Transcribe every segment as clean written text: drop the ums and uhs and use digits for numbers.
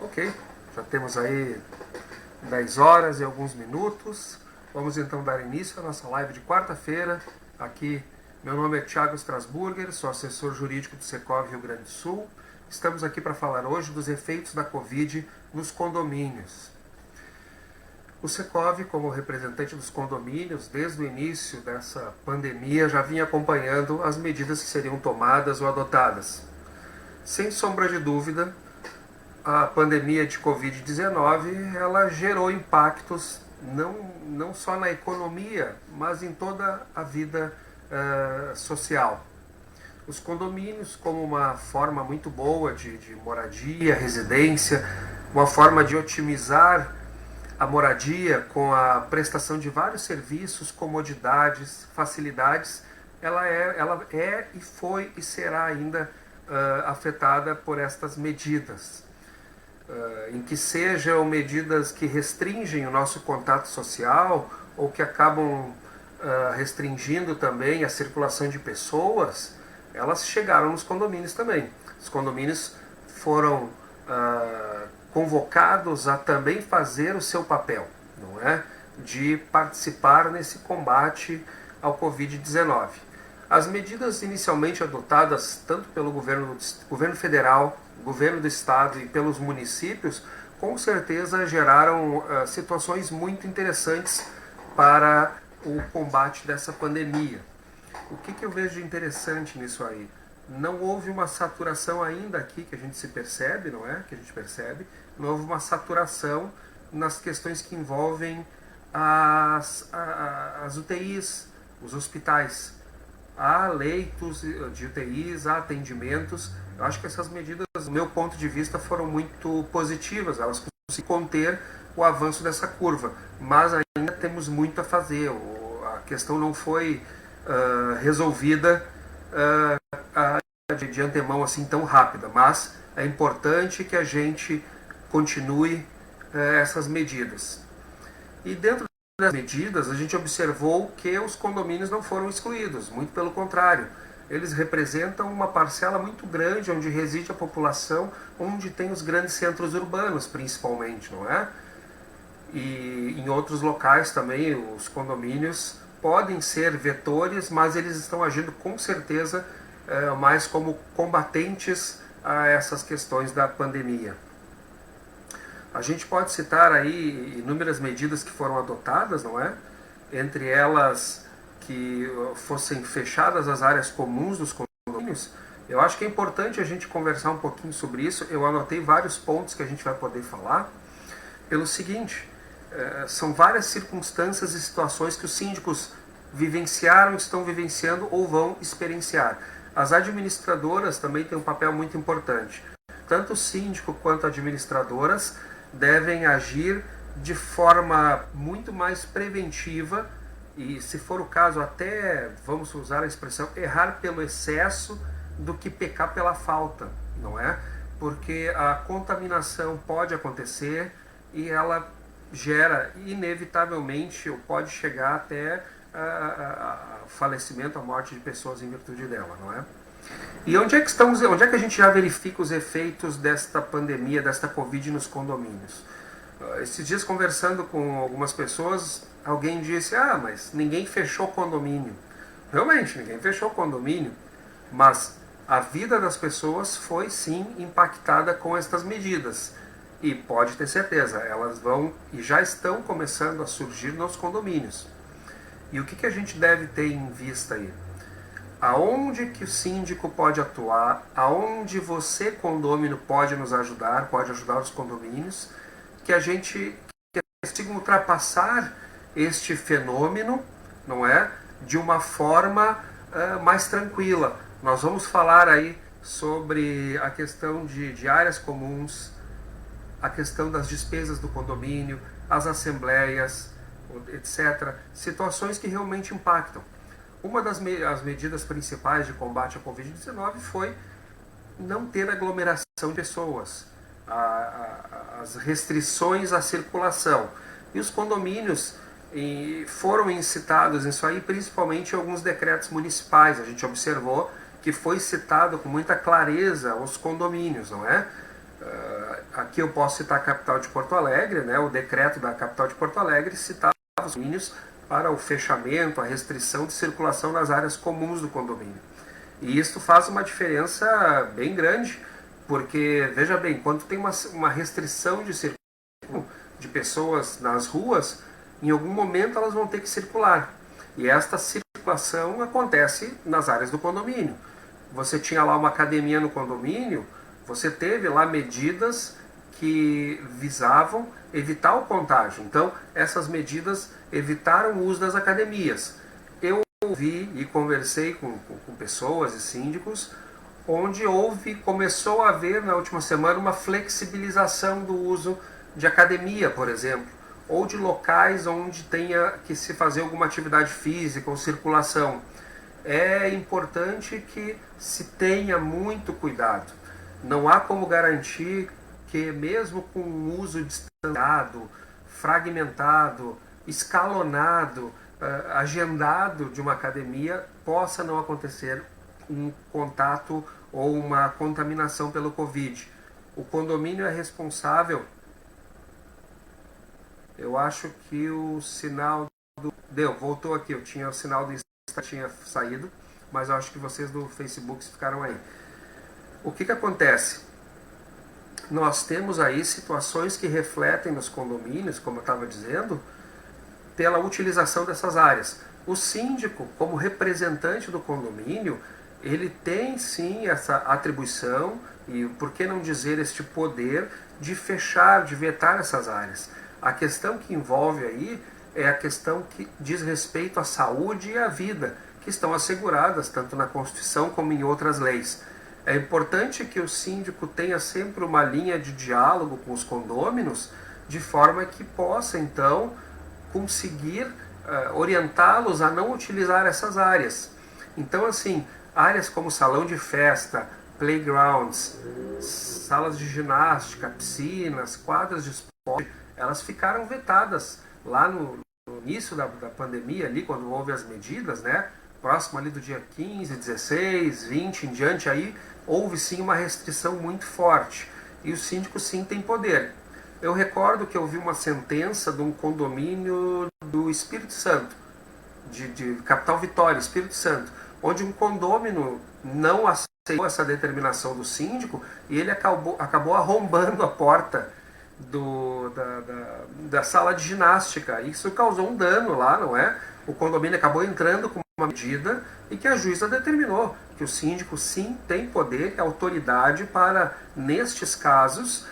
Ok, já temos aí 10 horas e alguns minutos. Vamos então dar início à nossa live de quarta-feira. Aqui, meu nome é Thiago Strasburger, sou assessor jurídico do Secov Rio Grande do Sul. Estamos aqui para falar hoje dos efeitos da Covid nos condomínios. O Secov, como representante dos condomínios, desde o início dessa pandemia, já vinha acompanhando as medidas que seriam tomadas ou adotadas. Sem sombra de dúvida, a pandemia de Covid-19 ela gerou impactos não só na economia, mas em toda a vida social. Os condomínios, como uma forma muito boa de moradia, residência, uma forma de otimizar a moradia com a prestação de vários serviços, comodidades, facilidades, ela é e foi e será ainda afetada por estas medidas. Em que sejam medidas que restringem o nosso contato social ou que acabam restringindo também a circulação de pessoas, elas chegaram nos condomínios também. Os condomínios foram convocados a também fazer o seu papel, não é? De participar nesse combate ao Covid-19. As medidas inicialmente adotadas tanto pelo governo federal, governo do estado e pelos municípios, com certeza geraram situações muito interessantes para o combate dessa pandemia. O que eu vejo de interessante nisso aí? Não houve uma saturação ainda aqui que a gente se percebe, não é? Que a gente percebe. Não houve uma saturação nas questões que envolvem as UTIs, os hospitais. Há leitos de UTIs, há atendimentos. Eu acho que essas medidas, do meu ponto de vista, foram muito positivas. Elas conseguiram conter o avanço dessa curva. Mas ainda temos muito a fazer. A questão não foi resolvida de antemão assim tão rápida. Mas é importante que a gente continue essas medidas. E dentro das medidas, a gente observou que os condomínios não foram excluídos, muito pelo contrário. Eles representam uma parcela muito grande onde reside a população, onde tem os grandes centros urbanos, principalmente, não é? E em outros locais também, os condomínios podem ser vetores, mas eles estão agindo com certeza mais como combatentes a essas questões da pandemia. A gente pode citar aí inúmeras medidas que foram adotadas, não é? Entre elas que fossem fechadas as áreas comuns dos condomínios. Eu acho que é importante a gente conversar um pouquinho sobre isso. Eu anotei vários pontos que a gente vai poder falar. Pelo seguinte, são várias circunstâncias e situações que os síndicos vivenciaram, estão vivenciando ou vão experienciar. As administradoras também têm um papel muito importante. Tanto o síndico quanto administradoras devem agir de forma muito mais preventiva e, se for o caso, até, vamos usar a expressão, errar pelo excesso do que pecar pela falta, não é? Porque a contaminação pode acontecer e ela gera inevitavelmente, ou pode chegar até falecimento, a morte de pessoas em virtude dela, não é? E onde é que a gente já verifica os efeitos desta pandemia, desta Covid nos condomínios? Esses dias, conversando com algumas pessoas, alguém disse, mas ninguém fechou condomínio. Realmente, ninguém fechou condomínio, mas a vida das pessoas foi sim impactada com estas medidas. E pode ter certeza, elas vão e já estão começando a surgir nos condomínios. E o que a gente deve ter em vista aí? Aonde que o síndico pode atuar, aonde você, condômino, pode nos ajudar, pode ajudar os condomínios, que a gente consiga ultrapassar este fenômeno, não é? De uma forma mais tranquila. Nós vamos falar aí sobre a questão de áreas comuns, a questão das despesas do condomínio, as assembleias, etc. Situações que realmente impactam. Uma das medidas principais de combate à Covid-19 foi não ter aglomeração de pessoas, as restrições à circulação. E os condomínios foram incitados nisso aí, principalmente em alguns decretos municipais. A gente observou que foi citado com muita clareza os condomínios, não é? aqui eu posso citar a capital de Porto Alegre, né? O decreto da capital de Porto Alegre citava os condomínios para o fechamento, a restrição de circulação nas áreas comuns do condomínio. E isso faz uma diferença bem grande, porque, veja bem, quando tem uma restrição de circulação de pessoas nas ruas, em algum momento elas vão ter que circular. E esta circulação acontece nas áreas do condomínio. Você tinha lá uma academia no condomínio, você teve lá medidas que visavam evitar o contágio. Então, essas medidas evitaram o uso das academias. Eu ouvi e conversei com pessoas e síndicos, onde começou a haver na última semana uma flexibilização do uso de academia, por exemplo, ou de locais onde tenha que se fazer alguma atividade física ou circulação. É importante que se tenha muito cuidado. Não há como garantir que mesmo com um uso distanciado, fragmentado, escalonado, agendado de uma academia, possa não acontecer um contato ou uma contaminação pelo Covid. O condomínio é responsável. Eu acho que o sinal voltou aqui, eu tinha o sinal do Insta, tinha saído, mas eu acho que vocês do Facebook ficaram aí. O que acontece? Nós temos aí situações que refletem nos condomínios, como eu estava dizendo, pela utilização dessas áreas. O síndico, como representante do condomínio, ele tem sim essa atribuição, e por que não dizer este poder, de fechar, de vetar essas áreas. A questão que envolve aí é a questão que diz respeito à saúde e à vida, que estão asseguradas tanto na Constituição como em outras leis. É importante que o síndico tenha sempre uma linha de diálogo com os condôminos, de forma que possa, então, conseguir orientá-los a não utilizar essas áreas. Então, assim, áreas como salão de festa, playgrounds, salas de ginástica, piscinas, quadras de esporte, elas ficaram vetadas lá no início da pandemia, ali, quando houve as medidas, né? Próximo ali do dia 15, 16, 20 em diante, aí houve sim uma restrição muito forte. E o síndico sim tem poder. Eu recordo que eu vi uma sentença de um condomínio do Espírito Santo, de Capital Vitória, Espírito Santo, onde um condômino não aceitou essa determinação do síndico e ele acabou arrombando a porta da sala de ginástica. Isso causou um dano lá, não é? O condomínio acabou entrando com uma medida e que a juíza determinou que o síndico sim tem poder e autoridade para, nestes casos,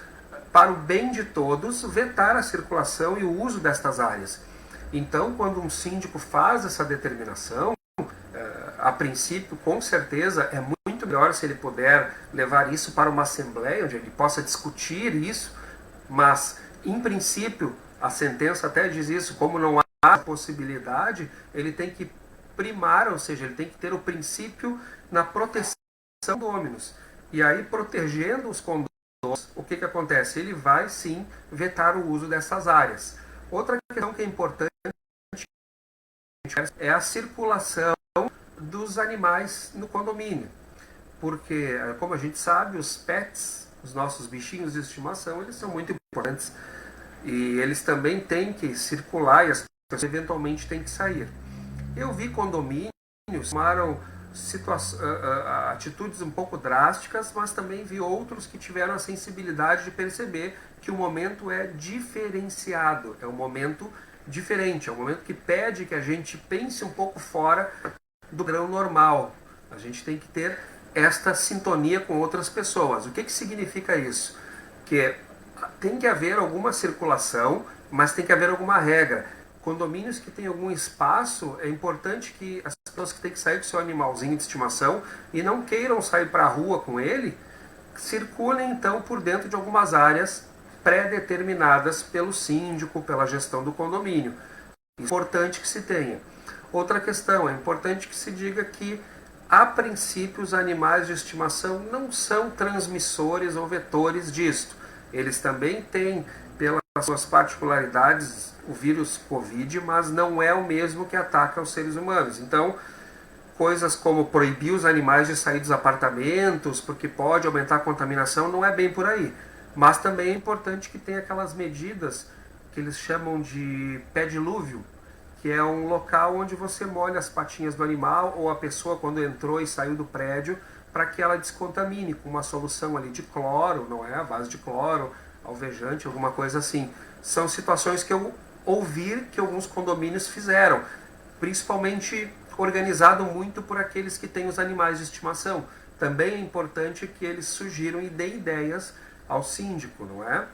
para o bem de todos, vetar a circulação e o uso destas áreas. Então, quando um síndico faz essa determinação, a princípio, com certeza, é muito melhor se ele puder levar isso para uma assembleia, onde ele possa discutir isso, mas, em princípio, a sentença até diz isso, como não há possibilidade, ele tem que primar, ou seja, ele tem que ter o princípio na proteção dos condôminos. E aí, protegendo os condôminos, o que acontece? Ele vai, sim, vetar o uso dessas áreas. Outra questão que é importante é a circulação dos animais no condomínio. Porque, como a gente sabe, os pets, os nossos bichinhos de estimação, eles são muito importantes. E eles também têm que circular e as pessoas eventualmente têm que sair. Eu vi condomínios que tomaram atitudes um pouco drásticas, mas também vi outros que tiveram a sensibilidade de perceber que o momento é diferenciado, é um momento diferente, é um momento que pede que a gente pense um pouco fora do grão normal. A gente tem que ter esta sintonia com outras pessoas. O que significa isso? Que tem que haver alguma circulação, mas tem que haver alguma regra. Condomínios que têm algum espaço, é importante que as pessoas que têm que sair com seu animalzinho de estimação e não queiram sair para a rua com ele, circulem então por dentro de algumas áreas pré-determinadas pelo síndico, pela gestão do condomínio. É importante que se tenha. Outra questão, é importante que se diga que, a princípio, os animais de estimação não são transmissores ou vetores disto. Eles também têm, pelas suas particularidades, o vírus Covid, mas não é o mesmo que ataca os seres humanos. Então, coisas como proibir os animais de sair dos apartamentos, porque pode aumentar a contaminação, não é bem por aí. Mas também é importante que tenha aquelas medidas que eles chamam de pé dilúvio, que é um local onde você molha as patinhas do animal ou a pessoa quando entrou e saiu do prédio, para que ela descontamine com uma solução ali de cloro, não é? A base de cloro, alvejante, alguma coisa assim. São situações que eu ouvi que alguns condomínios fizeram, principalmente organizado muito por aqueles que têm os animais de estimação. Também é importante que eles sugiram e deem ideias ao síndico, não é?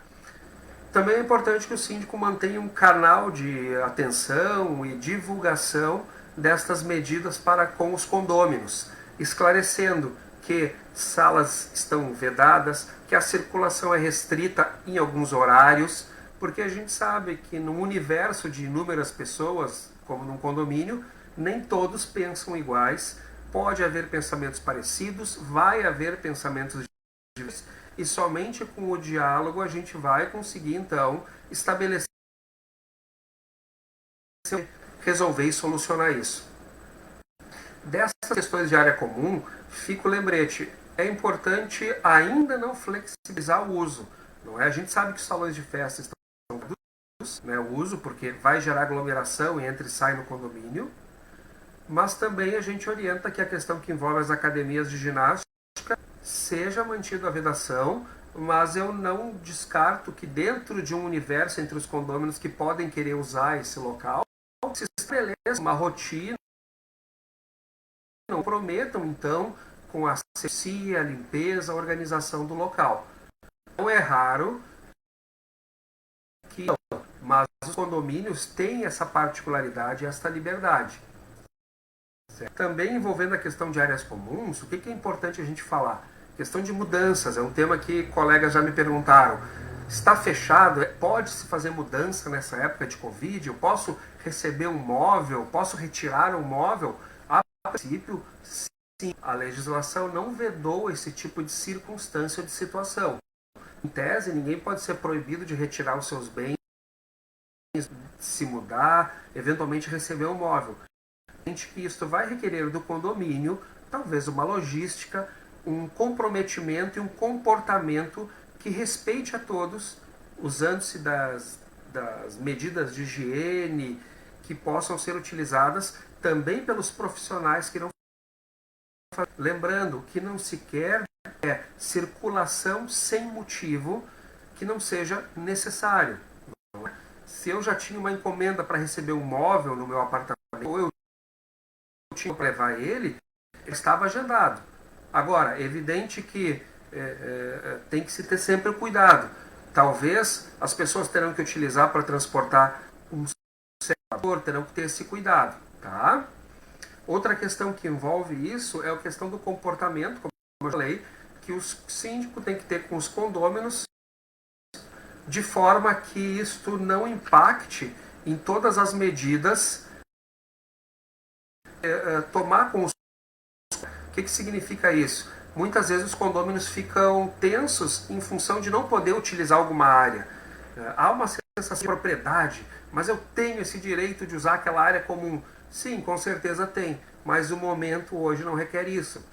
Também é importante que o síndico mantenha um canal de atenção e divulgação destas medidas para com os condôminos, esclarecendo que salas estão vedadas, que a circulação é restrita em alguns horários, porque a gente sabe que no universo de inúmeras pessoas, como num condomínio, nem todos pensam iguais, pode haver pensamentos parecidos, vai haver pensamentos diferentes, e somente com o diálogo a gente vai conseguir, então, estabelecer, resolver e solucionar isso. Dessas questões de área comum, fica o lembrete, é importante ainda não flexibilizar o uso. Não é? A gente sabe que os salões de festa estão reduzidos, né, o uso, porque vai gerar aglomeração e entra e sai no condomínio, mas também a gente orienta que a questão que envolve as academias de ginástica seja mantida a vedação, mas eu não descarto que dentro de um universo entre os condôminos que podem querer usar esse local, se estabeleça uma rotina, não prometam então com a assessoria, a limpeza, a organização do local. Não é raro que, mas os condomínios têm essa particularidade, essa liberdade. Certo? Também envolvendo a questão de áreas comuns, o que é importante a gente falar? Questão de mudanças, é um tema que colegas já me perguntaram. Está fechado? Pode-se fazer mudança nessa época de Covid? Eu posso receber um móvel? Posso retirar um móvel? A princípio, sim. A legislação não vedou esse tipo de circunstância ou de situação. Em tese, ninguém pode ser proibido de retirar os seus bens, se mudar, eventualmente receber um móvel. Que isso vai requerer do condomínio, talvez uma logística, um comprometimento e um comportamento que respeite a todos, usando-se das medidas de higiene que possam ser utilizadas também pelos profissionais que irão fazer. Lembrando que não se quer circulação sem motivo que não seja necessário. Se eu já tinha uma encomenda para receber um móvel no meu apartamento, ou eu tinha para levar ele estava agendado. Agora, é evidente que tem que se ter sempre cuidado. Talvez as pessoas terão que utilizar para transportar um servidor, terão que ter esse cuidado. Tá? Outra questão que envolve isso é a questão do comportamento, como eu falei, que o síndico tem que ter com os condôminos de forma que isto não impacte em todas as medidas tomar com os... O que significa isso? Muitas vezes os condôminos ficam tensos em função de não poder utilizar alguma área. Há uma sensação de propriedade, mas eu tenho esse direito de usar aquela área comum. Sim, com certeza tem, mas o momento hoje não requer isso.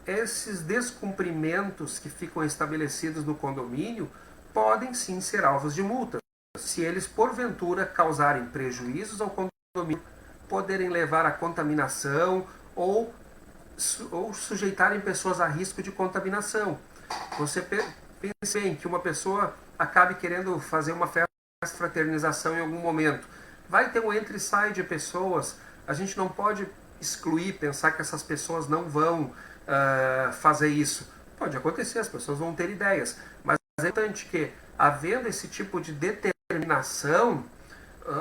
Esses descumprimentos que ficam estabelecidos no condomínio podem sim ser alvos de multas, se eles porventura causarem prejuízos ao condomínio, poderem levar à contaminação ou sujeitarem pessoas a risco de contaminação. Você pense bem que uma pessoa acabe querendo fazer uma festa de fraternização em algum momento. Vai ter um entra e sai de pessoas, a gente não pode excluir, pensar que essas pessoas não vão fazer isso. Pode acontecer, as pessoas vão ter ideias, mas é importante que, havendo esse tipo de determinação,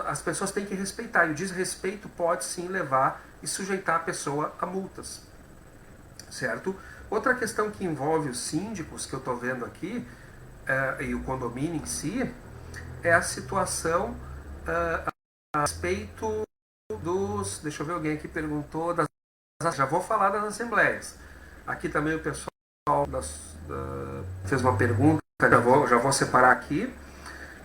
as pessoas têm que respeitar, e o desrespeito pode sim levar e sujeitar a pessoa a multas. Certo? Outra questão que envolve os síndicos, que eu estou vendo aqui, e o condomínio em si, é a situação a respeito dos... Deixa eu ver, alguém aqui perguntou... já vou falar das assembleias. Aqui também o pessoal fez uma pergunta, já vou separar aqui.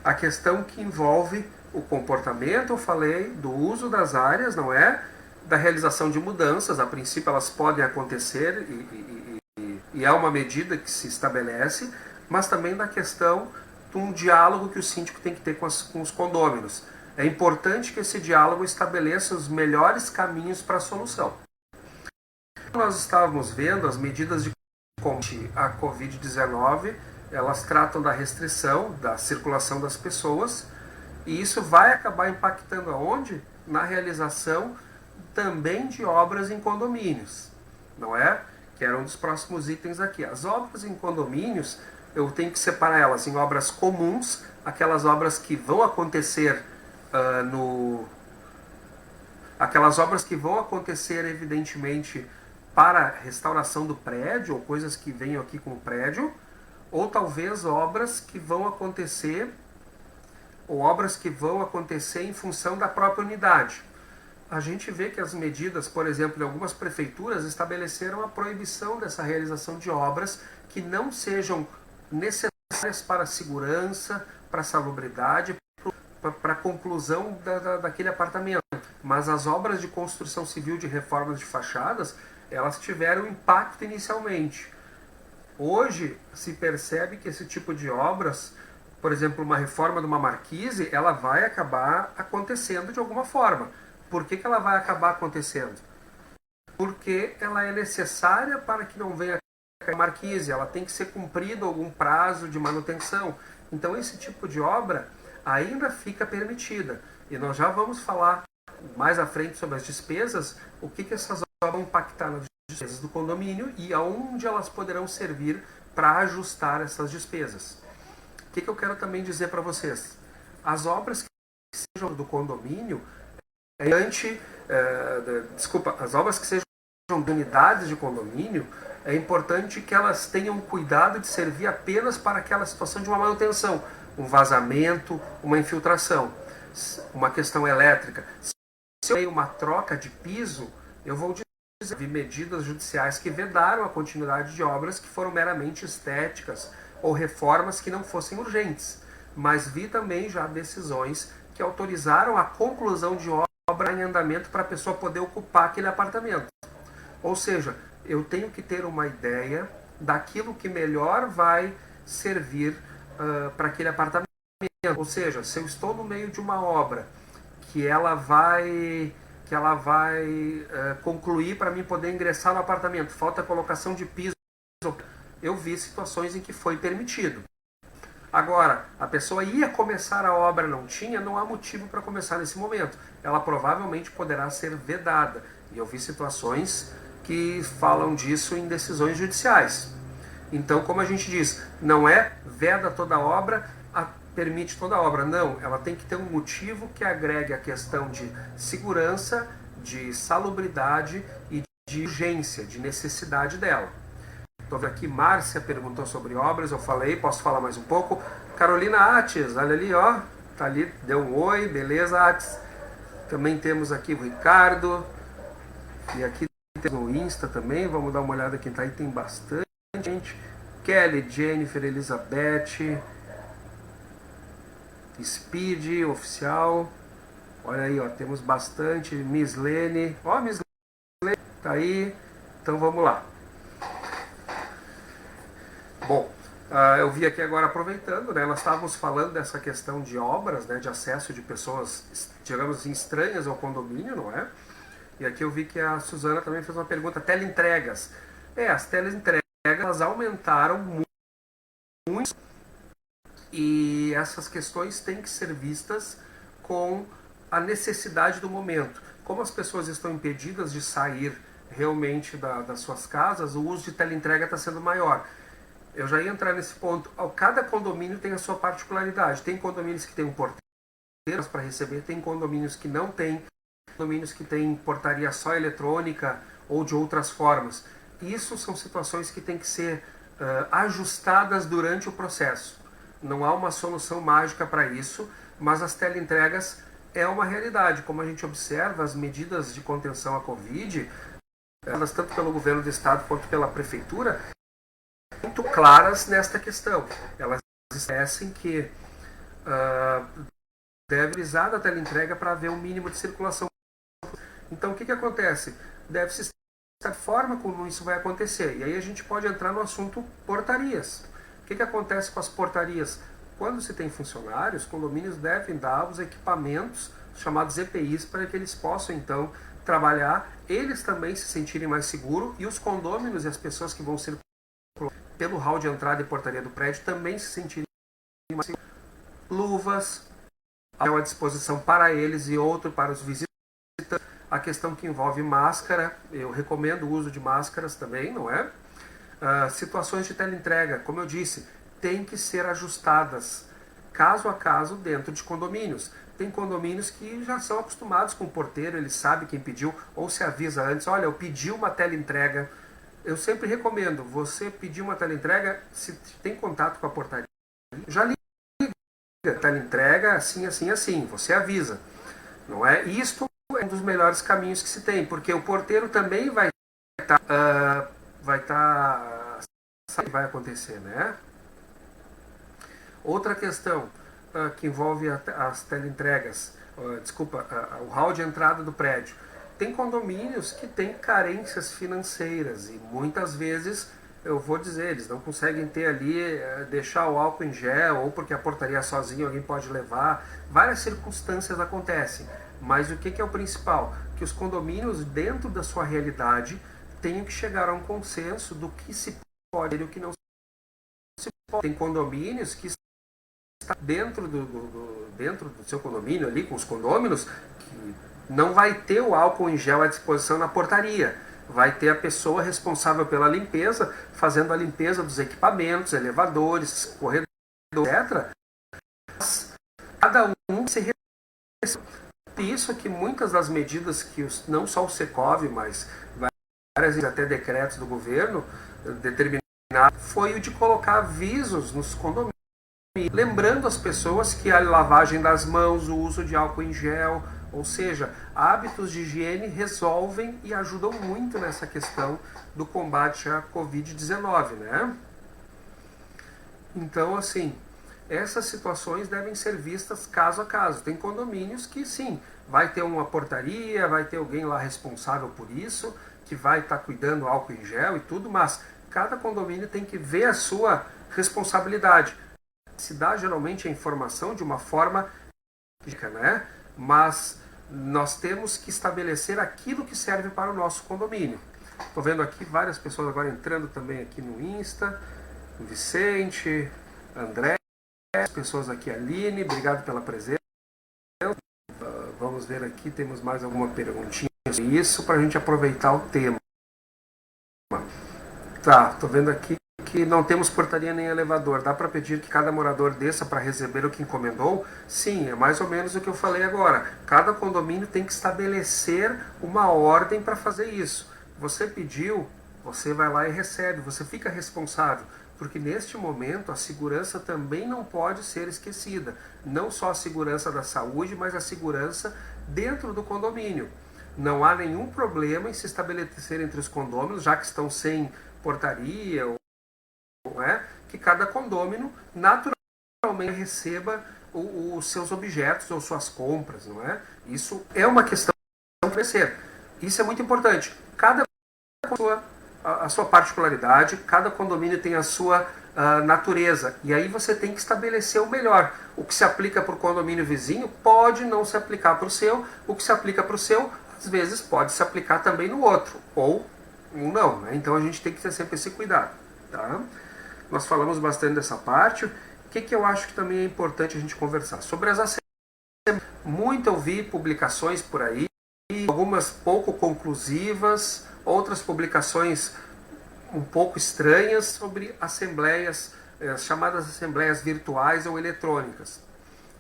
A questão que envolve o comportamento, eu falei, do uso das áreas, não é? Da realização de mudanças, a princípio elas podem acontecer e é uma medida que se estabelece, mas também da questão de um diálogo que o síndico tem que ter com os condôminos. É importante que esse diálogo estabeleça os melhores caminhos para a solução. Nós estávamos vendo as medidas de combate à Covid-19, elas tratam da restrição da circulação das pessoas, e isso vai acabar impactando aonde? Na realização também de obras em condomínios, não é? Que era um dos próximos itens aqui. As obras em condomínios, eu tenho que separar elas em obras comuns, aquelas obras que vão acontecer aquelas obras que vão acontecer evidentemente para restauração do prédio, ou coisas que venham aqui com o prédio, ou talvez obras que vão acontecer em função da própria unidade. A gente vê que as medidas, por exemplo, em algumas prefeituras estabeleceram a proibição dessa realização de obras que não sejam necessárias para a segurança, para a salubridade, para a conclusão daquele apartamento. Mas as obras de construção civil de reformas de fachadas, elas tiveram impacto inicialmente. Hoje se percebe que esse tipo de obras, por exemplo, uma reforma de uma marquise, ela vai acabar acontecendo de alguma forma. Por que ela vai acabar acontecendo? Porque ela é necessária para que não venha a marquise, ela tem que ser cumprido algum prazo de manutenção. Então esse tipo de obra ainda fica permitida. E nós já vamos falar mais à frente sobre as despesas, o que essas obras vão impactar nas despesas do condomínio e aonde elas poderão servir para ajustar essas despesas. O que eu quero também dizer para vocês? As obras que sejam do condomínio, as obras que sejam de unidades de condomínio, é importante que elas tenham cuidado de servir apenas para aquela situação de uma manutenção, um vazamento, uma infiltração, uma questão elétrica. Se eu tenho uma troca de piso, eu vou dizer, vi medidas judiciais que vedaram a continuidade de obras que foram meramente estéticas ou reformas que não fossem urgentes. Mas vi também já decisões que autorizaram a conclusão de obra em andamento para a pessoa poder ocupar aquele apartamento. Ou seja, eu tenho que ter uma ideia daquilo que melhor vai servir para aquele apartamento. Ou seja, se eu estou no meio de uma obra que ela vai concluir para mim poder ingressar no apartamento, falta a colocação de piso, eu vi situações em que foi permitido. Agora, a pessoa ia começar a obra, não há motivo para começar nesse momento. Ela provavelmente poderá ser vedada. E eu vi situações que falam disso em decisões judiciais. Então, como a gente diz, não é veda toda obra, permite toda obra. Não, ela tem que ter um motivo que agregue a questão de segurança, de salubridade e de urgência, de necessidade dela. Estou vendo aqui, Márcia perguntou sobre obras, eu falei, posso falar mais um pouco. Carolina Ates, olha ali, ó, tá ali, deu um oi, beleza, Ates. Também temos aqui o Ricardo, e aqui no Insta também, vamos dar uma olhada quem tá aí, tem bastante gente. Kelly, Jennifer, Elizabeth, Speed, oficial, olha aí, ó, temos bastante. Miss Lene, ó, Miss Lene tá aí, então vamos lá. Bom, eu vi aqui agora, aproveitando, né, nós estávamos falando dessa questão de obras, né, de acesso de pessoas, digamos assim, estranhas ao condomínio, não é? E aqui eu vi que a Suzana também fez uma pergunta, teleentregas. As teleentregas elas aumentaram muito e essas questões têm que ser vistas com a necessidade do momento. Como as pessoas estão impedidas de sair realmente das suas casas, o uso de teleentrega está sendo maior. Eu já ia entrar nesse ponto. Cada condomínio tem a sua particularidade. Tem condomínios que têm um porteiro para receber, tem condomínios que não têm, condomínios que têm portaria só eletrônica ou de outras formas. Isso são situações que têm que ser ajustadas durante o processo. Não há uma solução mágica para isso, mas as teleentregas é uma realidade. Como a gente observa, as medidas de contenção à Covid, elas tanto pelo governo do estado quanto pela prefeitura, muito claras nesta questão. Elas esquecem que deve utilizar a teleentrega para haver um mínimo de circulação. Então o que acontece? Deve-se estar de forma como isso vai acontecer. E aí a gente pode entrar no assunto portarias. O que acontece com as portarias? Quando se tem funcionários, os condomínios devem dar os equipamentos chamados EPIs para que eles possam então trabalhar, eles também se sentirem mais seguros e os condôminos e as pessoas que vão circular pelo hall de entrada e portaria do prédio também se sentirem mais seguros. Luvas à disposição para eles e outro para os visitantes. A questão que envolve máscara, eu recomendo o uso de máscaras também, não é? Situações de teleentrega, como eu disse, tem que ser ajustadas caso a caso dentro de condomínios. Tem condomínios que já são acostumados com o porteiro, ele sabe quem pediu, ou se avisa antes, olha, eu pedi uma teleentrega. Eu sempre recomendo, você pedir uma teleentrega, se tem contato com a portaria, já liga a teleentrega assim, assim, assim, você avisa. Não é? Isto é um dos melhores caminhos que se tem, porque o porteiro também vai vai acontecer, né? Outra questão que envolve as teleentregas, o hall de entrada do prédio. Tem condomínios que têm carências financeiras e muitas vezes, eu vou dizer, eles não conseguem ter ali, deixar o álcool em gel, ou porque a portaria é sozinha alguém pode levar. Várias circunstâncias acontecem. Mas o que é o principal? Que os condomínios, dentro da sua realidade, tenham que chegar a um consenso do que se pode e o que não se pode. Tem condomínios que estão dentro do seu condomínio, ali com os condôminos, que não vai ter o álcool em gel à disposição na portaria. Vai ter a pessoa responsável pela limpeza, fazendo a limpeza dos equipamentos, elevadores, corredores, etc. Mas cada um se isso que muitas das medidas que não só o Secov, mas várias até decretos do governo determinaram, foi o de colocar avisos nos condomínios, lembrando as pessoas que a lavagem das mãos, o uso de álcool em gel, ou seja, hábitos de higiene resolvem e ajudam muito nessa questão do combate à Covid-19, né? Então, assim, essas situações devem ser vistas caso a caso. Tem condomínios que, sim, vai ter uma portaria, vai ter alguém lá responsável por isso, que vai estar cuidando do álcool em gel e tudo, mas cada condomínio tem que ver a sua responsabilidade. Se dá geralmente a informação de uma forma, né? Mas nós temos que estabelecer aquilo que serve para o nosso condomínio. Estou vendo aqui várias pessoas agora entrando também aqui no Insta, Vicente, André, pessoas aqui, Aline, obrigado pela presença. Vamos ver aqui, temos mais alguma perguntinha sobre isso para a gente aproveitar o tema. Tá, estou vendo aqui que não temos portaria nem elevador. Dá para pedir que cada morador desça para receber o que encomendou? Sim, é mais ou menos o que eu falei agora. Cada condomínio tem que estabelecer uma ordem para fazer isso. Você pediu, você vai lá e recebe, você fica responsável. Porque neste momento a segurança também não pode ser esquecida. Não só a segurança da saúde, mas a segurança dentro do condomínio. Não há nenhum problema em se estabelecer entre os condôminos, já que estão sem portaria, não é? Que cada condômino naturalmente receba os seus objetos ou suas compras, não é? Isso é uma questão a crescer. Isso é muito importante. Cada pessoa a sua particularidade, cada condomínio tem a sua natureza, e aí você tem que estabelecer o melhor. O que se aplica para o condomínio vizinho pode não se aplicar para o seu, o que se aplica para o seu, às vezes pode se aplicar também no outro, ou não, né? Então a gente tem que ter sempre esse cuidado, tá? Nós falamos bastante dessa parte. O que eu acho que também é importante a gente conversar? Sobre as assembleias. Muito eu vi publicações por aí, algumas pouco conclusivas, outras publicações um pouco estranhas sobre assembleias, chamadas assembleias virtuais ou eletrônicas.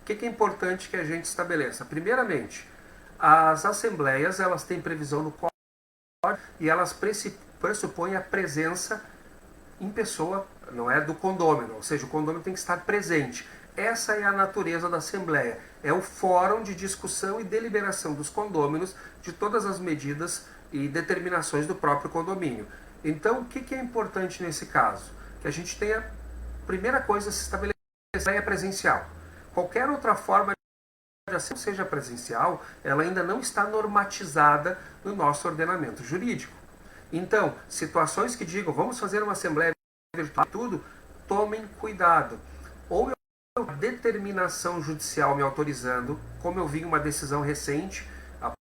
O que é importante que a gente estabeleça? Primeiramente, as assembleias elas têm previsão no código e elas pressupõem a presença em pessoa, não é, do condômino, ou seja, o condômino tem que estar presente. Essa é a natureza da assembleia, é o fórum de discussão e deliberação dos condôminos de todas as medidas e determinações do próprio condomínio. Então, o que é importante nesse caso? Que a gente tenha, primeira coisa, se estabelecer a assembleia presencial. Qualquer outra forma de assembleia, seja presencial, ela ainda não está normatizada no nosso ordenamento jurídico. Então, situações que digam, vamos fazer uma assembleia virtual, tudo, tomem cuidado. Ou eu tenho determinação judicial me autorizando, como eu vi uma decisão recente, há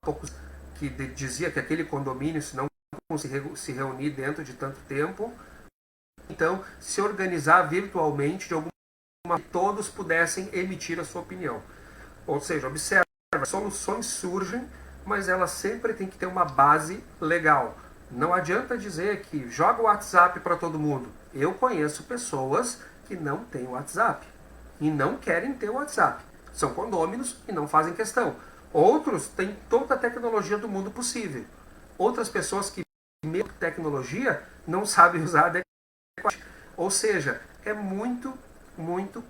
poucos, que dizia que aquele condomínio, se não conseguir se reunir dentro de tanto tempo, então se organizar virtualmente de alguma maneira que todos pudessem emitir a sua opinião. Ou seja, observe, soluções surgem, mas elas sempre têm que ter uma base legal. Não adianta dizer que joga o WhatsApp para todo mundo. Eu conheço pessoas que não têm WhatsApp e não querem ter WhatsApp. São condôminos e não fazem questão. Outros têm toda a tecnologia do mundo possível. Outras pessoas que, mesmo tecnologia, não sabem usar adequadamente. Ou seja, é muito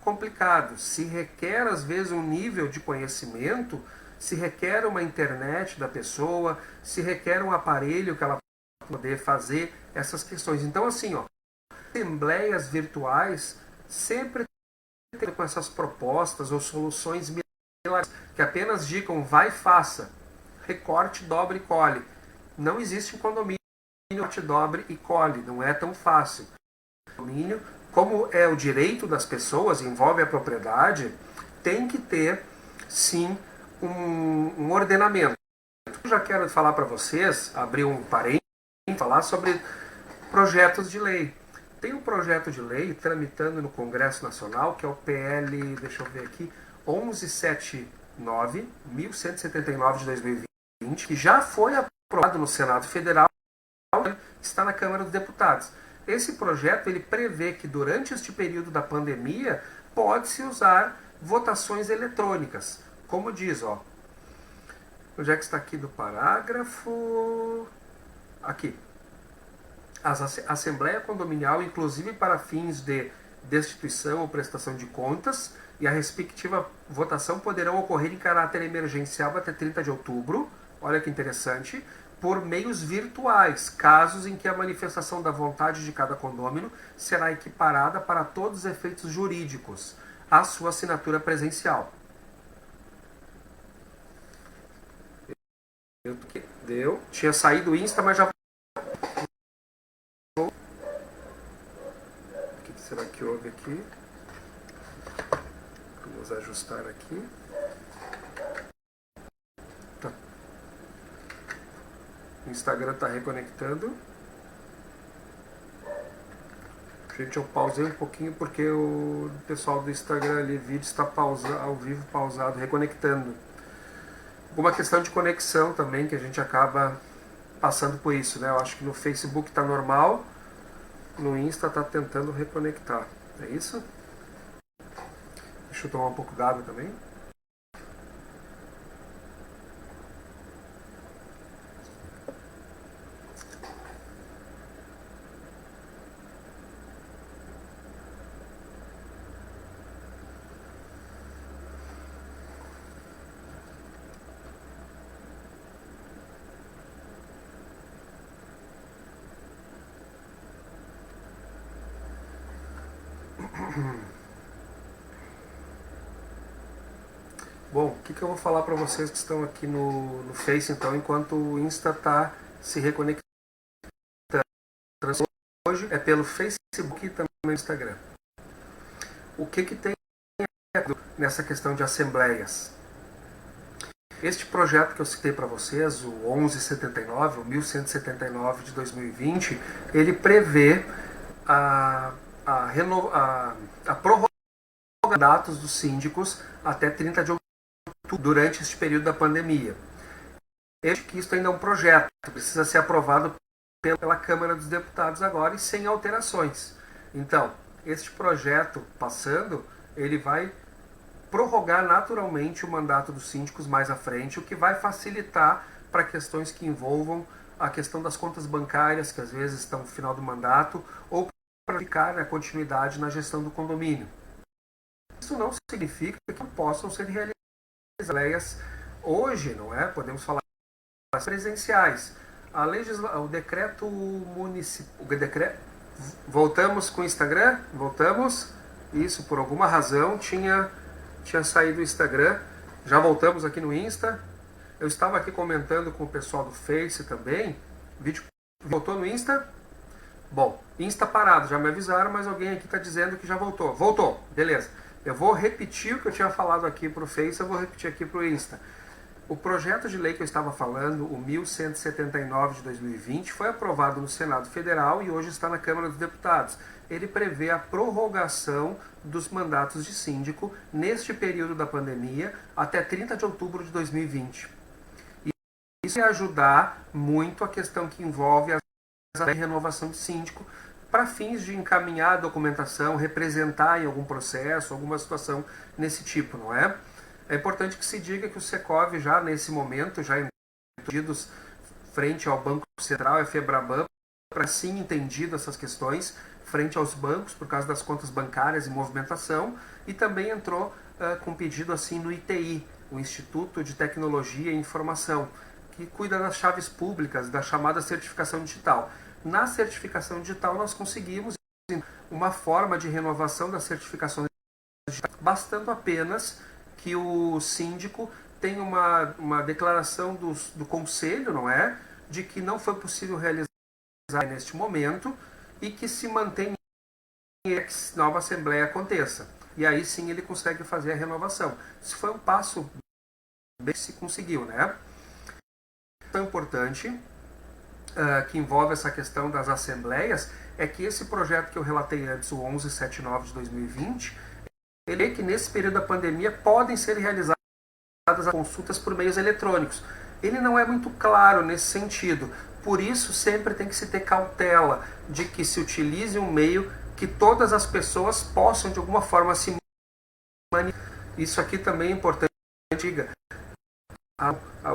complicado. Se requer, às vezes, um nível de conhecimento, se requer uma internet da pessoa, se requer um aparelho que ela poder fazer essas questões. Então, assim, assembleias virtuais sempre tem com essas propostas ou soluções milagrosas que apenas digam vai e faça, recorte, dobre e cole. Não existe um condomínio que dobre e cole, não é tão fácil. Condomínio, como é o direito das pessoas, envolve a propriedade, tem que ter, sim, um ordenamento. Eu já quero falar para vocês, abrir um parênteses, falar sobre projetos de lei. Tem um projeto de lei tramitando no Congresso Nacional, que é o PL, deixa eu ver aqui, 1179, 1179 de 2020, que já foi aprovado no Senado Federal, está na Câmara dos Deputados. Esse projeto ele prevê que durante este período da pandemia pode-se usar votações eletrônicas. Como diz, onde é que está aqui do parágrafo? Aqui. A Assembleia Condominial, inclusive para fins de destituição ou prestação de contas, e a respectiva votação poderão ocorrer em caráter emergencial até 30 de outubro, olha que interessante, por meios virtuais, casos em que a manifestação da vontade de cada condômino será equiparada para todos os efeitos jurídicos à sua assinatura presencial. Deu. Tinha saído o Insta, mas já... O que será que houve aqui? Vamos ajustar aqui. Tá. O Instagram está reconectando. Gente, eu pausei um pouquinho porque o pessoal do Instagram ali, vídeo está ao vivo pausado, reconectando. Alguma questão de conexão também, que a gente acaba passando por isso, né? Eu acho que no Facebook está normal, no Insta está tentando reconectar. É isso? Deixa eu tomar um pouco d'água também. Bom, o que eu vou falar para vocês que estão aqui no Face, então, enquanto o Insta está se reconectando. Hoje é pelo Facebook e também no Instagram. O que tem nessa questão de assembleias? Este projeto que eu citei para vocês, o 1179, o 1179 de 2020, ele prevê a prorrogação dos mandatos dos síndicos até 30 de outubro, durante este período da pandemia. Isso ainda é um projeto, precisa ser aprovado pela Câmara dos Deputados agora e sem alterações. Então, este projeto passando, ele vai prorrogar naturalmente o mandato dos síndicos mais à frente, o que vai facilitar para questões que envolvam a questão das contas bancárias, que às vezes estão no final do mandato, ou para ficar a continuidade na gestão do condomínio. Isso não significa que não possam ser realizadas hoje, não é? Podemos falar presenciais. O decreto municipal... Voltamos com o Instagram? Voltamos. Isso, por alguma razão, tinha saído o Instagram. Já voltamos aqui no Insta. Eu estava aqui comentando com o pessoal do Face também. O vídeo voltou no Insta. Bom, Insta parado, já me avisaram, mas alguém aqui está dizendo que já voltou. Voltou, beleza. Eu vou repetir o que eu tinha falado aqui para o Face, eu vou repetir aqui para o Insta. O projeto de lei que eu estava falando, o 1179 de 2020, foi aprovado no Senado Federal e hoje está na Câmara dos Deputados. Ele prevê a prorrogação dos mandatos de síndico neste período da pandemia até 30 de outubro de 2020. E isso vai ajudar muito a questão que envolve a renovação de síndico para fins de encaminhar a documentação, representar em algum processo, alguma situação nesse tipo, não é? É importante que se diga que o Secov já nesse momento, já entendidos frente ao Banco Central e a Febraban, para sim entendido essas questões, frente aos bancos, por causa das contas bancárias e movimentação, e também entrou com pedido assim no ITI, o Instituto de Tecnologia e Informação, que cuida das chaves públicas, da chamada certificação digital. Na certificação digital nós conseguimos uma forma de renovação da certificação digital, bastando apenas que o síndico tenha uma declaração do conselho, não é? De que não foi possível realizar neste momento e que se mantenha que nova assembleia aconteça. E aí sim ele consegue fazer a renovação. Isso foi um passo bem que se conseguiu, né? Tão importante que envolve essa questão das assembleias é que esse projeto que eu relatei antes, o 1179 de 2020, ele é que nesse período da pandemia podem ser realizadas as consultas por meios eletrônicos. Ele não é muito claro nesse sentido. Por isso, sempre tem que se ter cautela de que se utilize um meio que todas as pessoas possam, de alguma forma, se manifestar. Isso aqui também é importante.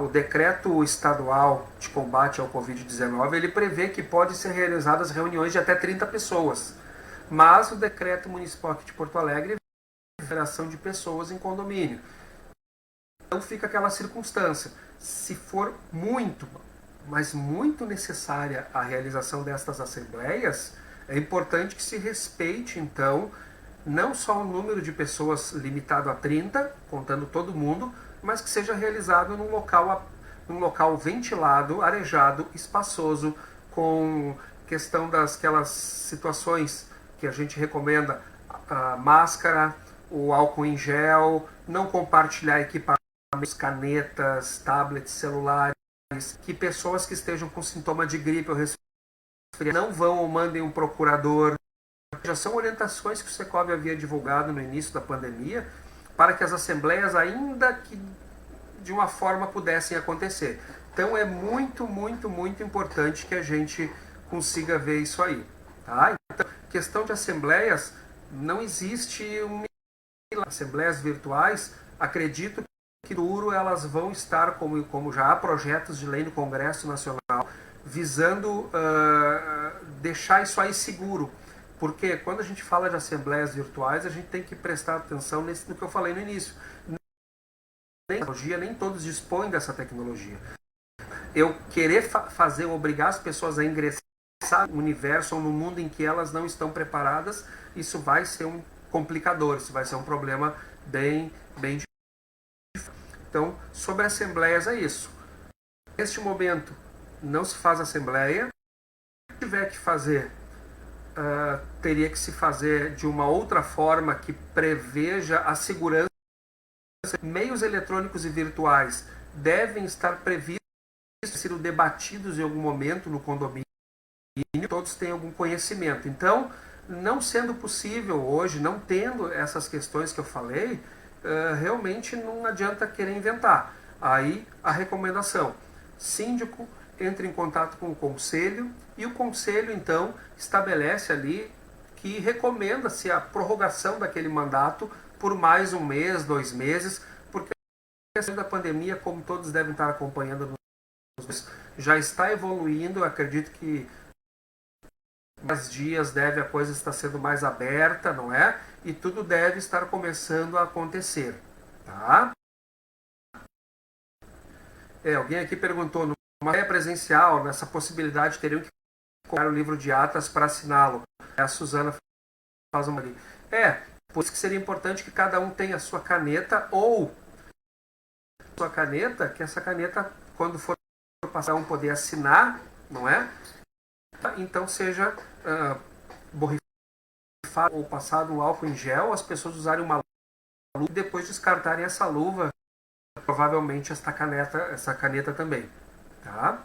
O decreto estadual de combate ao Covid-19, ele prevê que pode ser realizadas reuniões de até 30 pessoas. Mas o decreto municipal aqui de Porto Alegre liberação de pessoas em condomínio. Então fica aquela circunstância. Se for muito, mas muito necessária a realização destas assembleias, é importante que se respeite, então, não só o número de pessoas limitado a 30, contando todo mundo, mas que seja realizado num local ventilado, arejado, espaçoso, com questão daquelas situações que a gente recomenda, a máscara, o álcool em gel, não compartilhar equipamentos, canetas, tablets, celulares, que pessoas que estejam com sintoma de gripe ou resfriado não vão ou mandem um procurador. Já são orientações que o Secov havia divulgado no início da pandemia para que as assembleias, ainda que de uma forma, pudessem acontecer. Então é muito, muito, muito importante que a gente consiga ver isso aí. Tá? Então, questão de assembleias, não existe assembleias virtuais, acredito que duro elas vão estar, como já há projetos de lei no Congresso Nacional, visando deixar isso aí seguro. Porque quando a gente fala de assembleias virtuais, a gente tem que prestar atenção no que eu falei no início. Nem todos dispõem dessa tecnologia. Eu querer obrigar as pessoas a ingressar no universo ou no mundo em que elas não estão preparadas, isso vai ser um complicador, isso vai ser um problema bem difícil. Então, sobre assembleias é isso. Neste momento, não se faz assembleia. Se tiver que fazer, teria que se fazer de uma outra forma que preveja a segurança. Meios eletrônicos e virtuais devem estar previstos, ser debatidos em algum momento no condomínio, e todos têm algum conhecimento. Então, não sendo possível hoje, não tendo essas questões que eu falei, realmente não adianta querer inventar. Aí a recomendação: síndico entra em contato com o conselho e o conselho então estabelece ali que recomenda-se a prorrogação daquele mandato por mais um mês, 2 meses, porque a questão da pandemia, como todos devem estar acompanhando, já está evoluindo. Eu acredito que mais dias a coisa estar sendo mais aberta, não é? E tudo deve estar começando a acontecer, tá? Alguém aqui perguntou, numa presencial, nessa possibilidade, teriam que comprar o livro de atas para assiná-lo. A Suzana faz uma ali. Por isso que seria importante que cada um tenha a sua caneta, ou sua caneta, que essa caneta, quando for passar, um poder assinar, não é? Então seja borrifado ou passado um álcool em gel, as pessoas usarem uma luva e depois descartarem essa luva, provavelmente essa caneta também. Tá?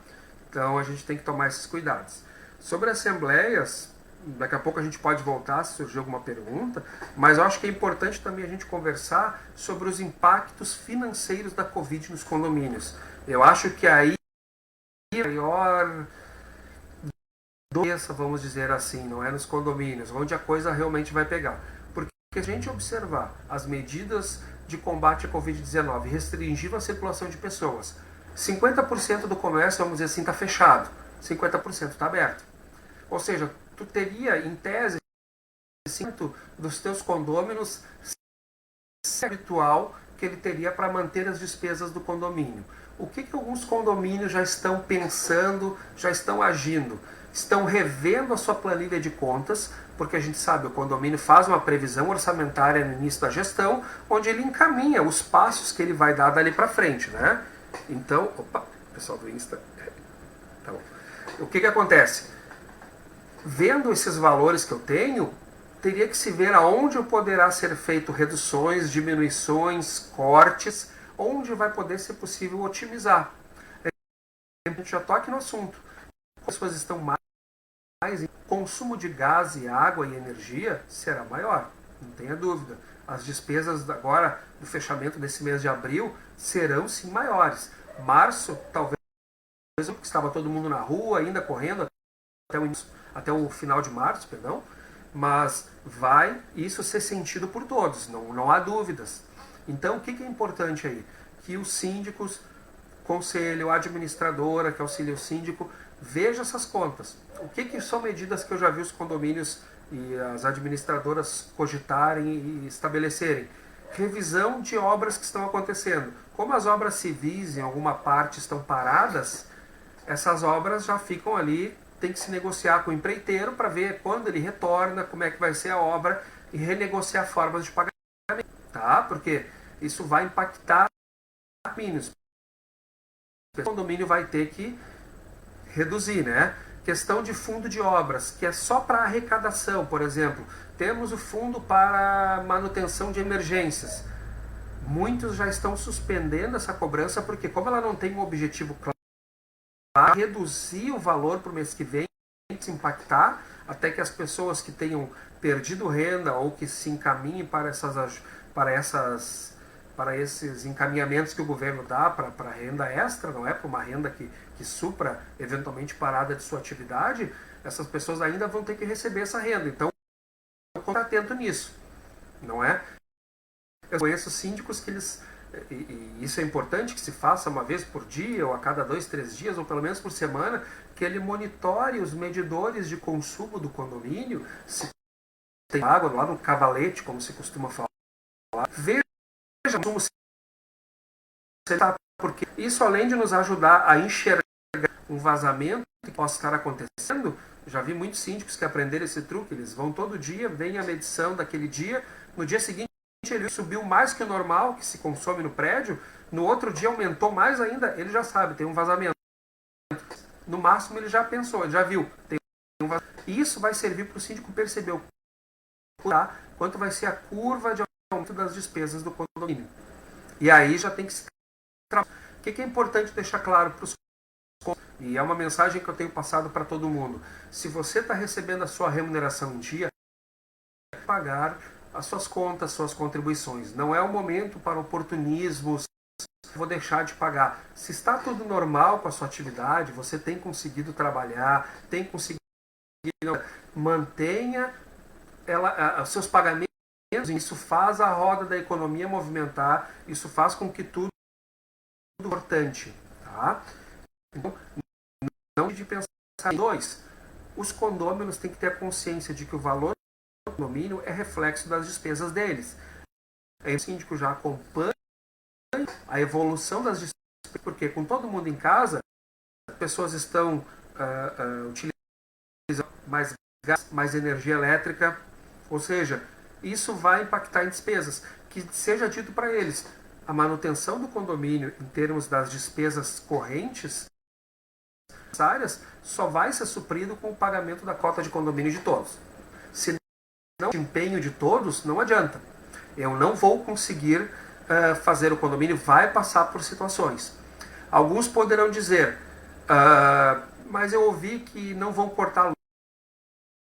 Então a gente tem que tomar esses cuidados. Sobre assembleias, daqui a pouco a gente pode voltar se surgir alguma pergunta, mas eu acho que é importante também a gente conversar sobre os impactos financeiros da Covid nos condomínios. Eu acho que aí a maior doença, vamos dizer assim, não é nos condomínios, onde a coisa realmente vai pegar. Porque se a gente observar as medidas de combate à Covid-19 restringindo a circulação de pessoas, 50% do comércio, vamos dizer assim, está fechado, 50% está aberto. Ou seja, tu teria, em tese, 5% dos teus condôminos habitual que ele teria para manter as despesas do condomínio. O que alguns condomínios já estão pensando, já estão agindo? Estão revendo a sua planilha de contas, porque a gente sabe, o condomínio faz uma previsão orçamentária no início da gestão, onde ele encaminha os passos que ele vai dar dali para frente, né? Então, opa, pessoal do Insta. Tá bom. O que acontece? Vendo esses valores que eu tenho, teria que se ver aonde poderá ser feito reduções, diminuições, cortes, onde vai poder ser possível otimizar. A gente já toca no assunto. As pessoas estão mais em consumo de gás e água e energia será maior, não tenha dúvida. As despesas agora do fechamento desse mês de abril serão sim maiores. Março, talvez, porque estava todo mundo na rua, ainda correndo até o final de março, perdão, mas vai isso ser sentido por todos, não há dúvidas. Então, o que é importante aí? Que os síndicos, conselho, a administradora que auxilia o síndico, veja essas contas. O que são medidas que eu já vi os condomínios e as administradoras cogitarem e estabelecerem? Revisão de obras que estão acontecendo. Como as obras civis em alguma parte estão paradas, essas obras já ficam ali, tem que se negociar com o empreiteiro para ver quando ele retorna, como é que vai ser a obra e renegociar formas de pagamento, tá? Porque isso vai impactar os condomínios. O condomínio vai ter que reduzir, né? Questão de fundo de obras, que é só para arrecadação, por exemplo. Temos o fundo para manutenção de emergências. Muitos já estão suspendendo essa cobrança porque, como ela não tem um objetivo claro, reduzir o valor para o mês que vem, se impactar, até que as pessoas que tenham perdido renda ou que se encaminhem para esses encaminhamentos que o governo dá para renda extra, não é? Para uma renda que supra eventualmente parada de sua atividade, essas pessoas ainda vão ter que receber essa renda. Então, eu estou atento nisso, não é? Eu conheço síndicos que eles, e isso é importante que se faça uma vez por dia, ou a cada 2, 3 dias, ou pelo menos por semana, que ele monitore os medidores de consumo do condomínio, se tem água lá no cavalete, como se costuma falar, veja o consumo, porque isso, além de nos ajudar a enxergar um vazamento que possa estar acontecendo, já vi muitos síndicos que aprenderam esse truque, eles vão todo dia, vem a medição daquele dia, no dia seguinte ele subiu mais que o normal, que se consome no prédio, no outro dia aumentou mais ainda, ele já sabe, tem um vazamento. No máximo ele já pensou, ele já viu, tem um vazamento. E isso vai servir para o síndico perceber quanto vai ser a curva de aumento das despesas do condomínio. E aí já tem que se trabalhar. O que é importante deixar claro para os e é uma mensagem que eu tenho passado para todo mundo. Se você está recebendo a sua remuneração em dia, pagar as suas contas, suas contribuições. Não é o momento para oportunismos, vou deixar de pagar. Se está tudo normal com a sua atividade, você tem conseguido trabalhar, tem conseguido mantenha os seus pagamentos, isso faz a roda da economia movimentar, isso faz com que tudo é importante. Tá? Então, não de pensar em dois. Os condôminos têm que ter a consciência de que o valor do condomínio é reflexo das despesas deles. Aí o síndico já acompanha a evolução das despesas, porque com todo mundo em casa, as pessoas estão utilizando mais gás, mais energia elétrica, ou seja, isso vai impactar em despesas. Que seja dito para eles, a manutenção do condomínio em termos das despesas correntes áreas só vai ser suprido com o pagamento da cota de condomínio de todos. Se não o desempenho de todos, não adianta. Eu não vou conseguir fazer o condomínio, vai passar por situações. Alguns poderão dizer, mas eu ouvi que não vão cortar luz,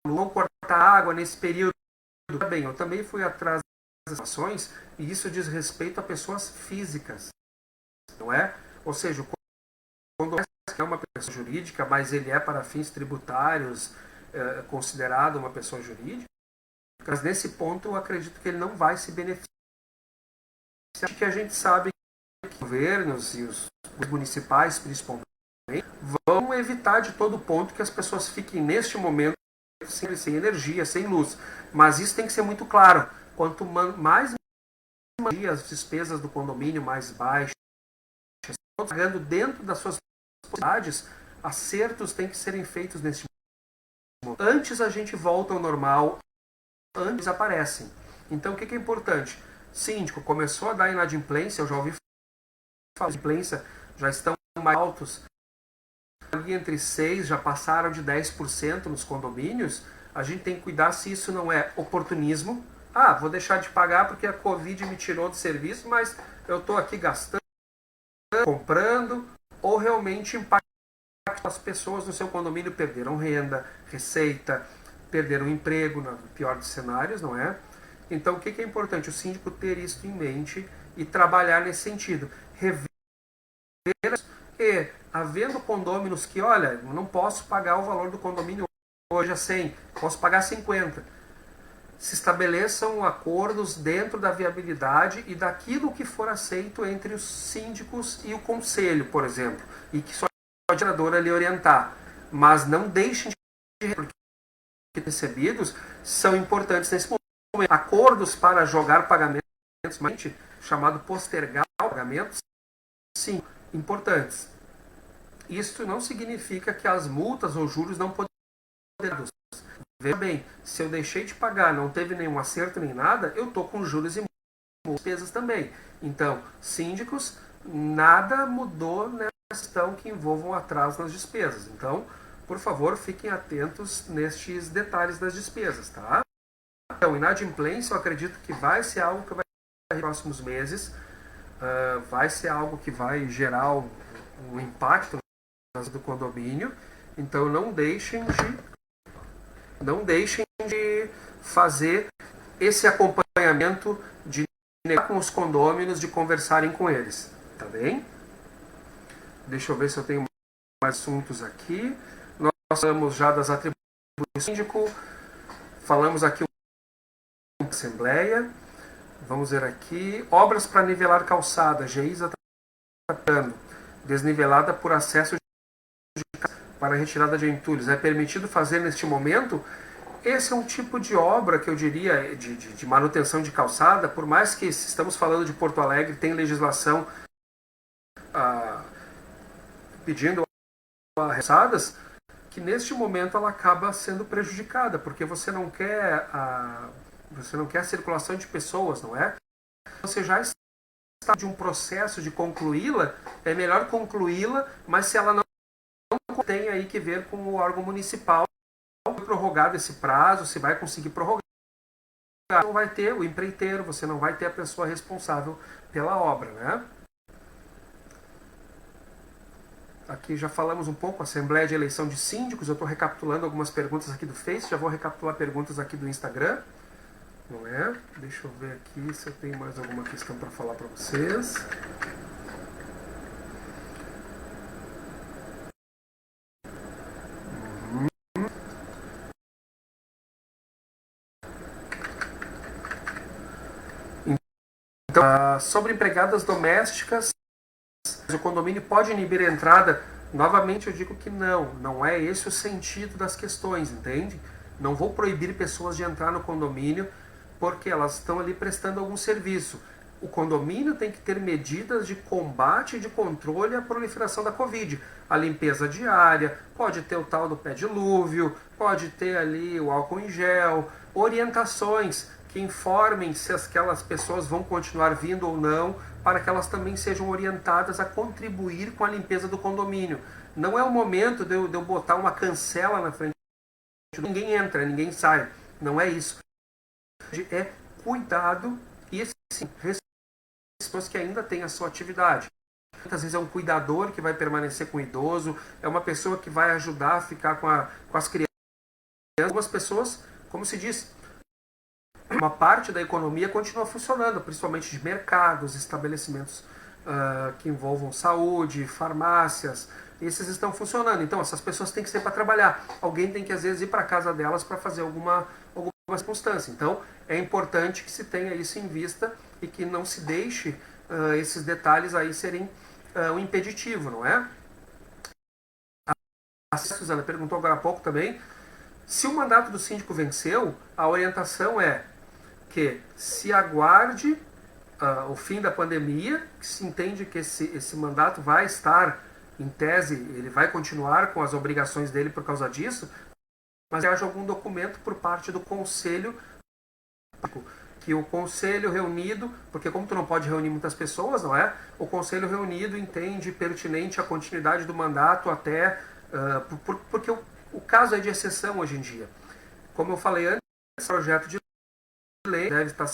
não vão cortar água nesse período. Bem, eu também fui atrás das situações e isso diz respeito a pessoas físicas, não é? Ou seja, quando é uma pessoa jurídica, mas ele é para fins tributários considerado uma pessoa jurídica, mas nesse ponto eu acredito que ele não vai se beneficiar. Que a gente sabe que os governos e os municipais, principalmente, vão evitar de todo ponto que as pessoas fiquem neste momento sem energia, sem luz. Mas isso tem que ser muito claro. Quanto mais as despesas do condomínio mais baixas, pagando dentro das suas possibilidades, acertos têm que serem feitos neste momento. Antes a gente volta ao normal, antes aparecem. Então o que é importante? Síndico, começou a dar inadimplência, eu já ouvi falar de inadimplência, já estão mais altos, ali entre 6%, já passaram de 10% nos condomínios, a gente tem que cuidar se isso não é oportunismo. Vou deixar de pagar porque a Covid me tirou do serviço, mas eu estou aqui gastando, comprando, ou realmente impacta as pessoas no seu condomínio, perderam renda, receita, perderam emprego, no pior dos cenários, não é? Então, o que é importante? O síndico ter isso em mente e trabalhar nesse sentido. Rever que, havendo condôminos que, olha, eu não posso pagar o valor do condomínio hoje a 100, posso pagar 50. Se estabeleçam acordos dentro da viabilidade e daquilo que for aceito entre os síndicos e o conselho, por exemplo, e que só a geradora lhe orientar. Mas não deixem de porque recebidos são importantes nesse momento. Acordos para jogar pagamentos, chamado postergar pagamentos, sim, importantes. Isso não significa que as multas ou juros não podem ser. Veja bem, se eu deixei de pagar, não teve nenhum acerto nem nada, eu estou com juros e despesas também. Então, síndicos, nada mudou nessa questão que envolvam atraso nas despesas. Então, por favor, fiquem atentos nestes detalhes das despesas, tá? Então, inadimplência, eu acredito que vai ser algo que vai nos próximos meses, vai ser algo que vai gerar um impacto do condomínio. Então, não deixem de fazer esse acompanhamento de com os condôminos, de conversarem com eles, tá bem? Deixa eu ver se eu tenho mais assuntos aqui. Nós falamos já das atribuições do síndico, falamos aqui Assembleia. Vamos ver aqui. Obras para nivelar calçada. GEISA está tratando. Desnivelada por acesso para retirada de entulhos. É permitido fazer neste momento? Esse é um tipo de obra que eu diria de manutenção de calçada, por mais que estamos falando de Porto Alegre, tem legislação pedindo calçadas, que neste momento ela acaba sendo prejudicada, porque você não quer a circulação de pessoas, não é? Você já está de um processo de concluí-la, é melhor concluí-la, mas se ela não tem aí que ver com o órgão municipal, prorrogado esse prazo, se vai conseguir prorrogar, não vai ter o empreiteiro, você não vai ter a pessoa responsável pela obra, né? Aqui já falamos um pouco, Assembleia de Eleição de Síndicos, eu estou recapitulando algumas perguntas aqui do Face, já vou recapitular perguntas aqui do Instagram, não é? Deixa eu ver aqui se eu tenho mais alguma questão para falar para vocês. Então, sobre empregadas domésticas, o condomínio pode inibir a entrada? Novamente eu digo que não é esse o sentido das questões, entende? Não vou proibir pessoas de entrar no condomínio porque elas estão ali prestando algum serviço. O condomínio tem que ter medidas de combate e de controle à proliferação da Covid. A limpeza diária, pode ter o tal do pé dilúvio, pode ter ali o álcool em gel, orientações. que informem se aquelas pessoas vão continuar vindo ou não, para que elas também sejam orientadas a contribuir com a limpeza do condomínio. Não é o momento de eu botar uma cancela na frente. Ninguém entra, ninguém sai. Não é isso. É cuidado e sim, pessoas que ainda têm a sua atividade. Muitas vezes é um cuidador que vai permanecer com o idoso, é uma pessoa que vai ajudar a ficar com as crianças. Algumas pessoas, como se diz, uma parte da economia continua funcionando, principalmente de mercados, estabelecimentos que envolvam saúde, farmácias, esses estão funcionando. Então essas pessoas têm que ser para trabalhar. Alguém tem que às vezes ir para a casa delas para fazer alguma circunstância. Então é importante que se tenha isso em vista e que não se deixe esses detalhes aí serem um impeditivo, não é? A Suzana perguntou agora há pouco também, se o mandato do síndico venceu, a orientação é que se aguarde o fim da pandemia, que se entende que esse mandato vai estar, em tese, ele vai continuar com as obrigações dele por causa disso, mas que haja algum documento por parte do conselho, que o conselho reunido, porque como tu não pode reunir muitas pessoas, não é? O conselho reunido entende pertinente a continuidade do mandato até, porque o caso é de exceção hoje em dia. Como eu falei antes, esse projeto de lei deve estar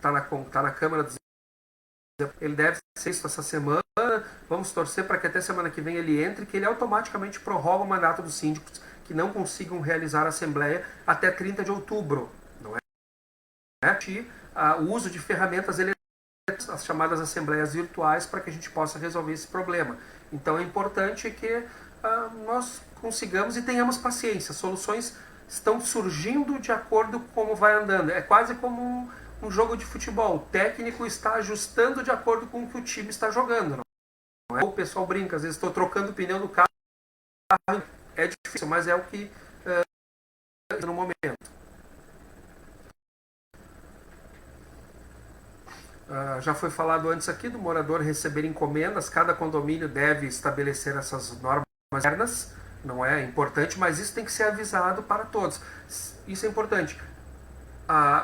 tá na Câmara dos Deputados, ele deve ser isso essa semana, vamos torcer para que até semana que vem ele entre, que ele automaticamente prorroga o mandato dos síndicos que não consigam realizar a Assembleia até 30 de outubro, não é? O uso de ferramentas eletrônicas, as chamadas assembleias virtuais, para que a gente possa resolver esse problema. Então é importante que nós consigamos e tenhamos paciência. Soluções estão surgindo de acordo com como vai andando. É quase como um jogo de futebol. O técnico está ajustando de acordo com o que o time está jogando. Não é? O pessoal brinca, às vezes estou trocando o pneu do carro. É difícil, mas é o que no momento. Já foi falado antes aqui do morador receber encomendas. Cada condomínio deve estabelecer essas normas internas. Não é importante, mas isso tem que ser avisado para todos. Isso é importante.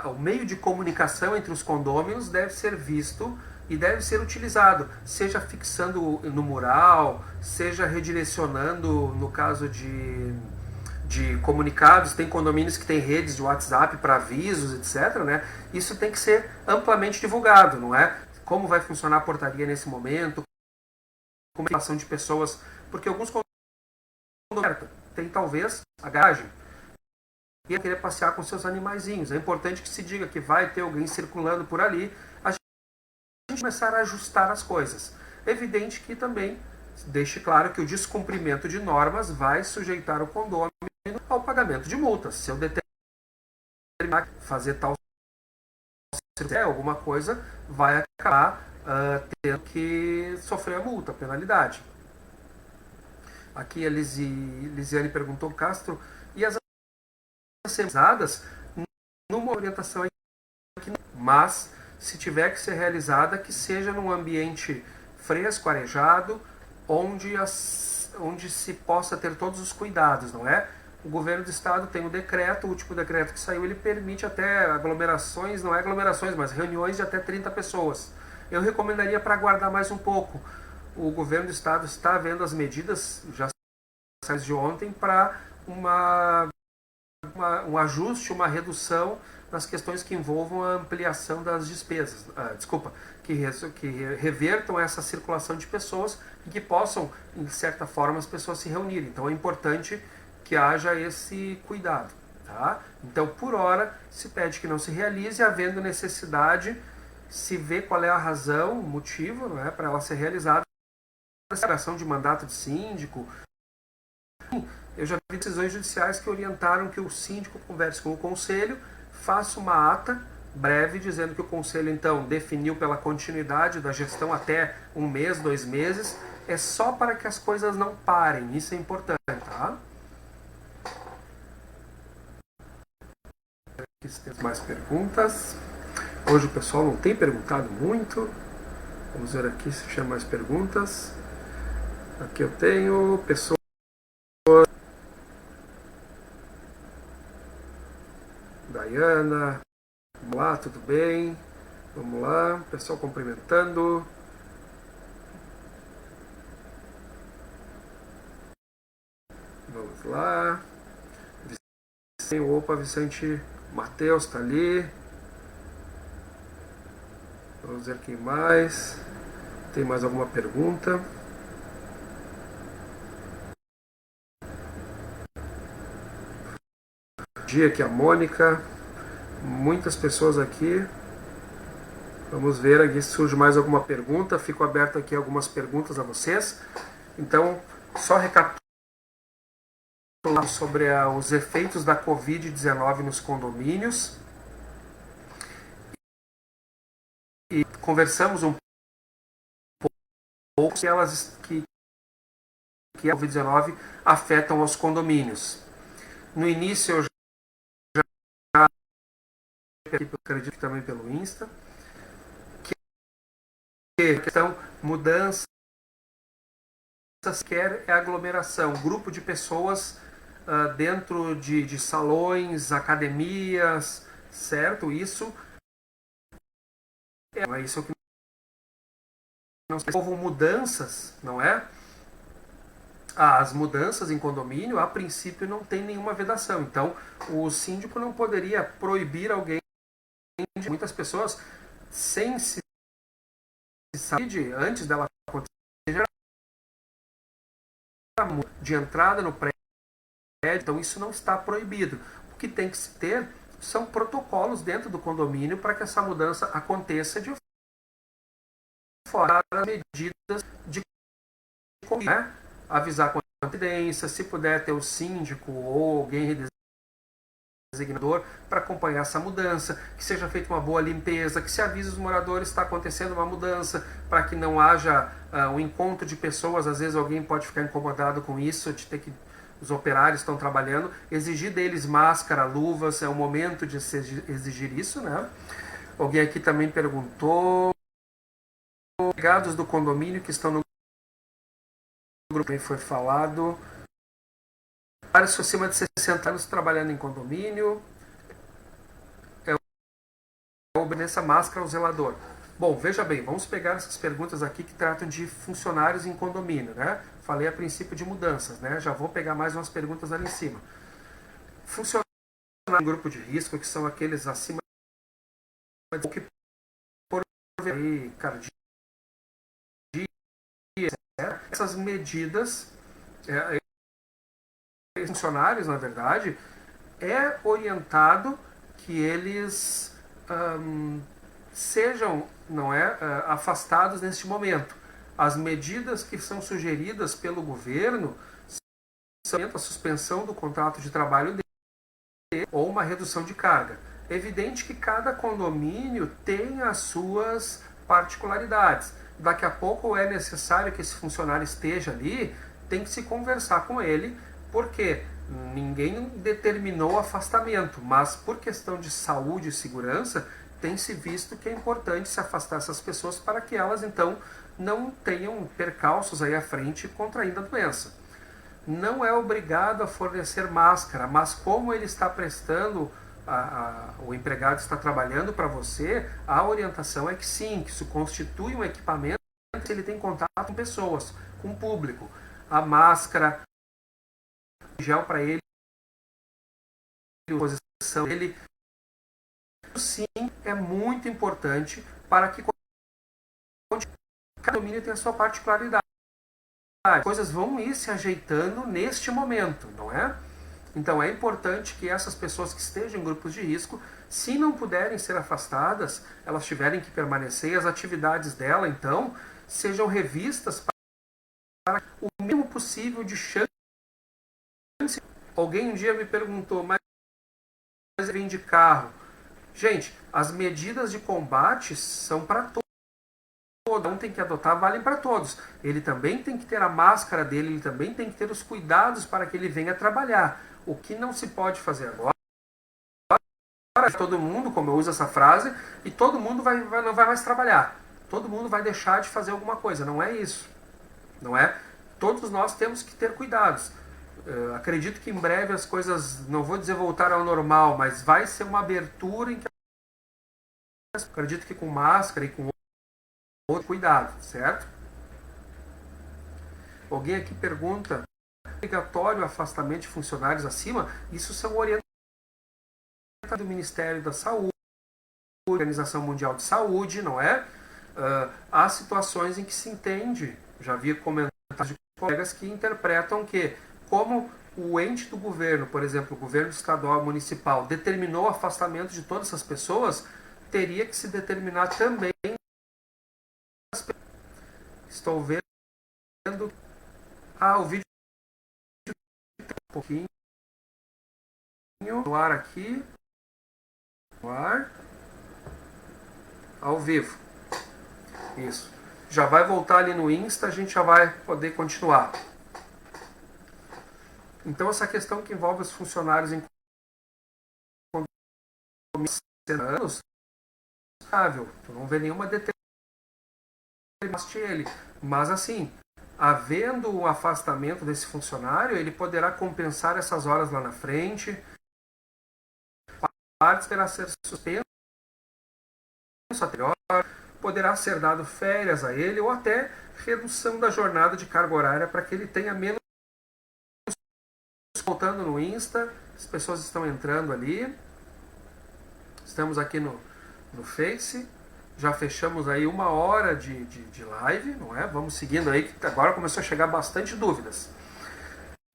O meio de comunicação entre os condôminos deve ser visto e deve ser utilizado, seja fixando no mural, seja redirecionando no caso de comunicados. Tem condomínios que têm redes de WhatsApp para avisos, etc. Né? Isso tem que ser amplamente divulgado, não é? Como vai funcionar a portaria nesse momento, comunicação de pessoas, porque alguns condomínios têm talvez a garagem e querer passear com seus animaizinhos. É importante que se diga que vai ter alguém circulando por ali, a gente começar a ajustar as coisas. É evidente que também deixe claro que o descumprimento de normas vai sujeitar o condomínio ao pagamento de multas. Se eu determinar fazer tal alguma coisa, vai acabar tendo que sofrer a multa, a penalidade. Aqui a Lisiane perguntou, Castro, e as assembleias numa orientação aqui, mas se tiver que ser realizada, que seja num ambiente fresco, arejado, onde se possa ter todos os cuidados, não é? O governo do estado tem o decreto, o último decreto que saiu, ele permite até aglomerações, não é aglomerações, mas reuniões de até 30 pessoas. Eu recomendaria para aguardar mais um pouco. O governo do estado está vendo as medidas, já de ontem, para um ajuste, uma redução nas questões que envolvam a ampliação das despesas. Que revertam essa circulação de pessoas e que possam, de certa forma, as pessoas se reunirem. Então é importante que haja esse cuidado. Tá? Então, por hora, se pede que não se realize, havendo necessidade, se vê qual é a razão, o motivo, não é, para ela ser realizada, a declaração de mandato de síndico. Eu já vi decisões judiciais que orientaram que o síndico converse com o conselho, faça uma ata breve dizendo que o conselho então definiu pela continuidade da gestão até 1 mês, 2 meses, é só para que as coisas não parem, isso é importante, tá? Aqui se tem mais perguntas. Hoje o pessoal não tem perguntado muito. Vamos ver aqui se tinha mais perguntas. Aqui eu tenho pessoas. Diana, Olá, tudo bem? Vamos lá, pessoal cumprimentando. Vamos lá. Opa, Vicente Matheus está ali. Vamos ver quem mais. Tem mais alguma pergunta? Bom dia, aqui a Mônica. Muitas pessoas aqui. Vamos ver aqui se surge mais alguma pergunta. Fico aberto aqui algumas perguntas a vocês. Então, só recapitulando sobre os efeitos da Covid-19 nos condomínios. E conversamos um pouco que a Covid-19 afetam os condomínios. No início eu já acredito que também pelo Insta, que a questão mudanças quer é aglomeração, grupo de pessoas dentro de salões, academias, certo? Isso é isso que não houve mudanças, não é? As mudanças em condomínio, a princípio, não tem nenhuma vedação. Então, o síndico não poderia proibir alguém, muitas pessoas, sem se saber antes dela acontecer, de entrada no prédio. Então, isso não está proibido. O que tem que se ter são protocolos dentro do condomínio para que essa mudança aconteça de fora das medidas de né? Avisar com antecedência, se puder ter o síndico ou alguém designador para acompanhar essa mudança, que seja feita uma boa limpeza, que se avise os moradores que está acontecendo uma mudança, para que não haja um encontro de pessoas. Às vezes alguém pode ficar incomodado com isso, de ter que os operários estão trabalhando, exigir deles máscara, luvas, é o momento de se exigir isso, né? Alguém aqui também perguntou, empregados do condomínio que estão no grupo, também foi falado, vários acima de 60 anos trabalhando em condomínio, obedeça máscara ao zelador. Bom, veja bem, vamos pegar essas perguntas aqui que tratam de funcionários em condomínio, né? Falei a princípio de mudanças, né? Já vou pegar mais umas perguntas ali em cima. Funcionários em grupo de risco, que são aqueles acima de que por cardia, essas medidas, funcionários, na verdade, é orientado que eles sejam, não é, afastados neste momento. As medidas que são sugeridas pelo governo são a suspensão do contrato de trabalho dele ou uma redução de carga. É evidente que cada condomínio tem as suas particularidades. Daqui a pouco é necessário que esse funcionário esteja ali, tem que se conversar com ele, porque ninguém determinou afastamento, mas por questão de saúde e segurança, tem se visto que é importante se afastar essas pessoas para que elas então não tenham percalços aí à frente contraindo a doença. Não é obrigado a fornecer máscara, mas como ele está prestando, o empregado está trabalhando para você, a orientação é que sim, que isso constitui um equipamento que ele tem contato com pessoas, com o público. A máscara, gel para ele, posição dele, sim, é muito importante para que cada domínio tenha a sua particularidade. As coisas vão ir se ajeitando neste momento, não é? Então é importante que essas pessoas que estejam em grupos de risco, se não puderem ser afastadas, elas tiverem que permanecer, as atividades dela, então, sejam revistas para o mínimo possível de chance. Alguém um dia me perguntou, mas vem de carro. Gente, as medidas de combate são para todos. Cada um tem que adotar, valem para todos. Ele também tem que ter a máscara dele, ele também tem que ter os cuidados para que ele venha trabalhar. O que não se pode fazer agora, todo mundo, como eu uso essa frase, e todo mundo não vai mais trabalhar. Todo mundo vai deixar de fazer alguma coisa. Não é isso. Não é? Todos nós temos que ter cuidados. Acredito que em breve as coisas, não vou dizer voltar ao normal, mas vai ser uma abertura em que acredito que com máscara e com outro cuidado, certo? Alguém aqui pergunta, obrigatório afastamento de funcionários acima? Isso são orientações do Ministério da Saúde, Organização Mundial de Saúde, não é? Há situações em que se entende, já vi comentários de colegas que interpretam que, como o ente do governo, por exemplo, o governo estadual municipal, determinou o afastamento de todas essas pessoas, teria que se determinar também. Estou vendo. O vídeo um pouquinho no ar aqui. No ar. Ao vivo. Isso. Já vai voltar ali no Insta, a gente já vai poder continuar. Então, essa questão que envolve os funcionários em anos, tu não vê nenhuma determinação ele. Mas assim, havendo um afastamento desse funcionário, ele poderá compensar essas horas lá na frente, partes terá ser suspenso anterior, poderá ser dado férias a ele ou até redução da jornada de carga horária para que ele tenha menos. Voltando no Insta, as pessoas estão entrando ali. Estamos aqui no Face. Já fechamos aí 1 hora de live, não é? Vamos seguindo aí, que agora começou a chegar bastante dúvidas.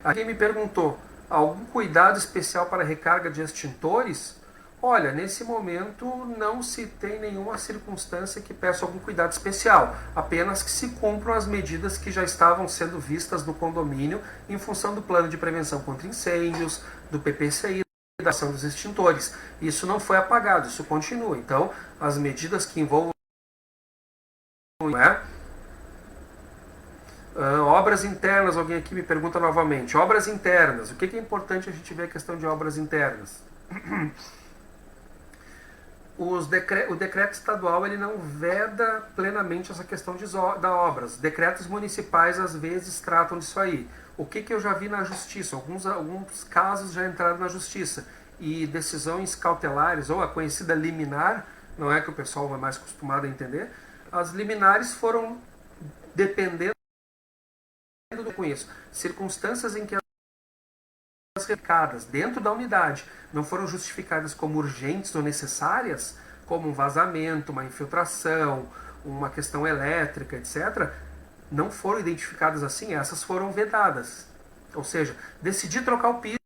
Aqui me perguntou, algum cuidado especial para recarga de extintores? Olha, nesse momento não se tem nenhuma circunstância que peça algum cuidado especial, apenas que se cumpram as medidas que já estavam sendo vistas no condomínio em função do plano de prevenção contra incêndios, do PPCI, da ação dos extintores. Isso não foi apagado, isso continua. Então, as medidas que envolvam obras internas, alguém aqui me pergunta novamente. Obras internas, o que é importante a gente ver a questão de obras internas? O decreto estadual ele não veda plenamente essa questão da obras. Decretos municipais às vezes tratam disso aí. O que eu já vi na justiça? Alguns casos já entraram na justiça. E decisões cautelares, ou a conhecida liminar, não é que o pessoal vai mais acostumado a entender, as liminares foram dependendo com isso. Circunstâncias em que as recadas dentro da unidade não foram justificadas como urgentes ou necessárias, como um vazamento, uma infiltração, uma questão elétrica, etc., não foram identificadas assim, essas foram vedadas. Ou seja, decidir trocar o piso,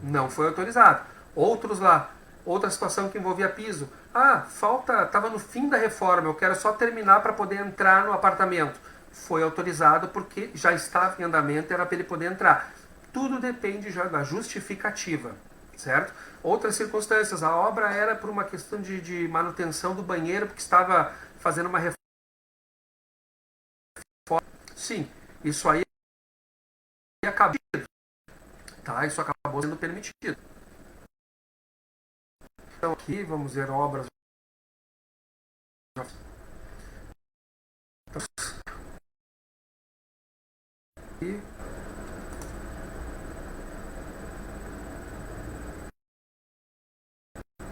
não foi autorizado. Outros lá, outra situação que envolvia piso, estava no fim da reforma, eu quero só terminar para poder entrar no apartamento. Foi autorizado porque já estava em andamento, era para ele poder entrar. Tudo depende já da justificativa, certo? Outras circunstâncias, a obra era por uma questão de manutenção do banheiro, porque estava fazendo uma reforma. Sim, isso aí acabou, tá? Isso acabou sendo permitido. Então aqui vamos ver obras.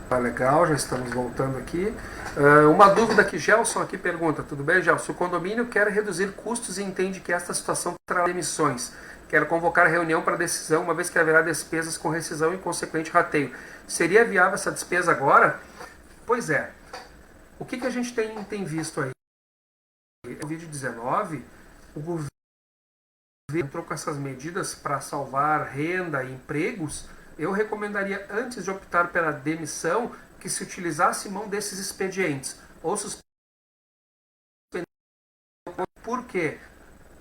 Tá legal, já estamos voltando aqui. Uma dúvida que Gelson aqui pergunta, tudo bem, Gelson? O condomínio quer reduzir custos e entende que esta situação trará emissões. Quer convocar reunião para decisão, uma vez que haverá despesas com rescisão e consequente rateio. Seria viável essa despesa agora? Pois é. O que a gente tem visto aí? No vídeo 19, o governo entrou com essas medidas para salvar renda e empregos. Eu recomendaria, antes de optar pela demissão, que se utilizasse mão desses expedientes. Ou suspender. Por quê?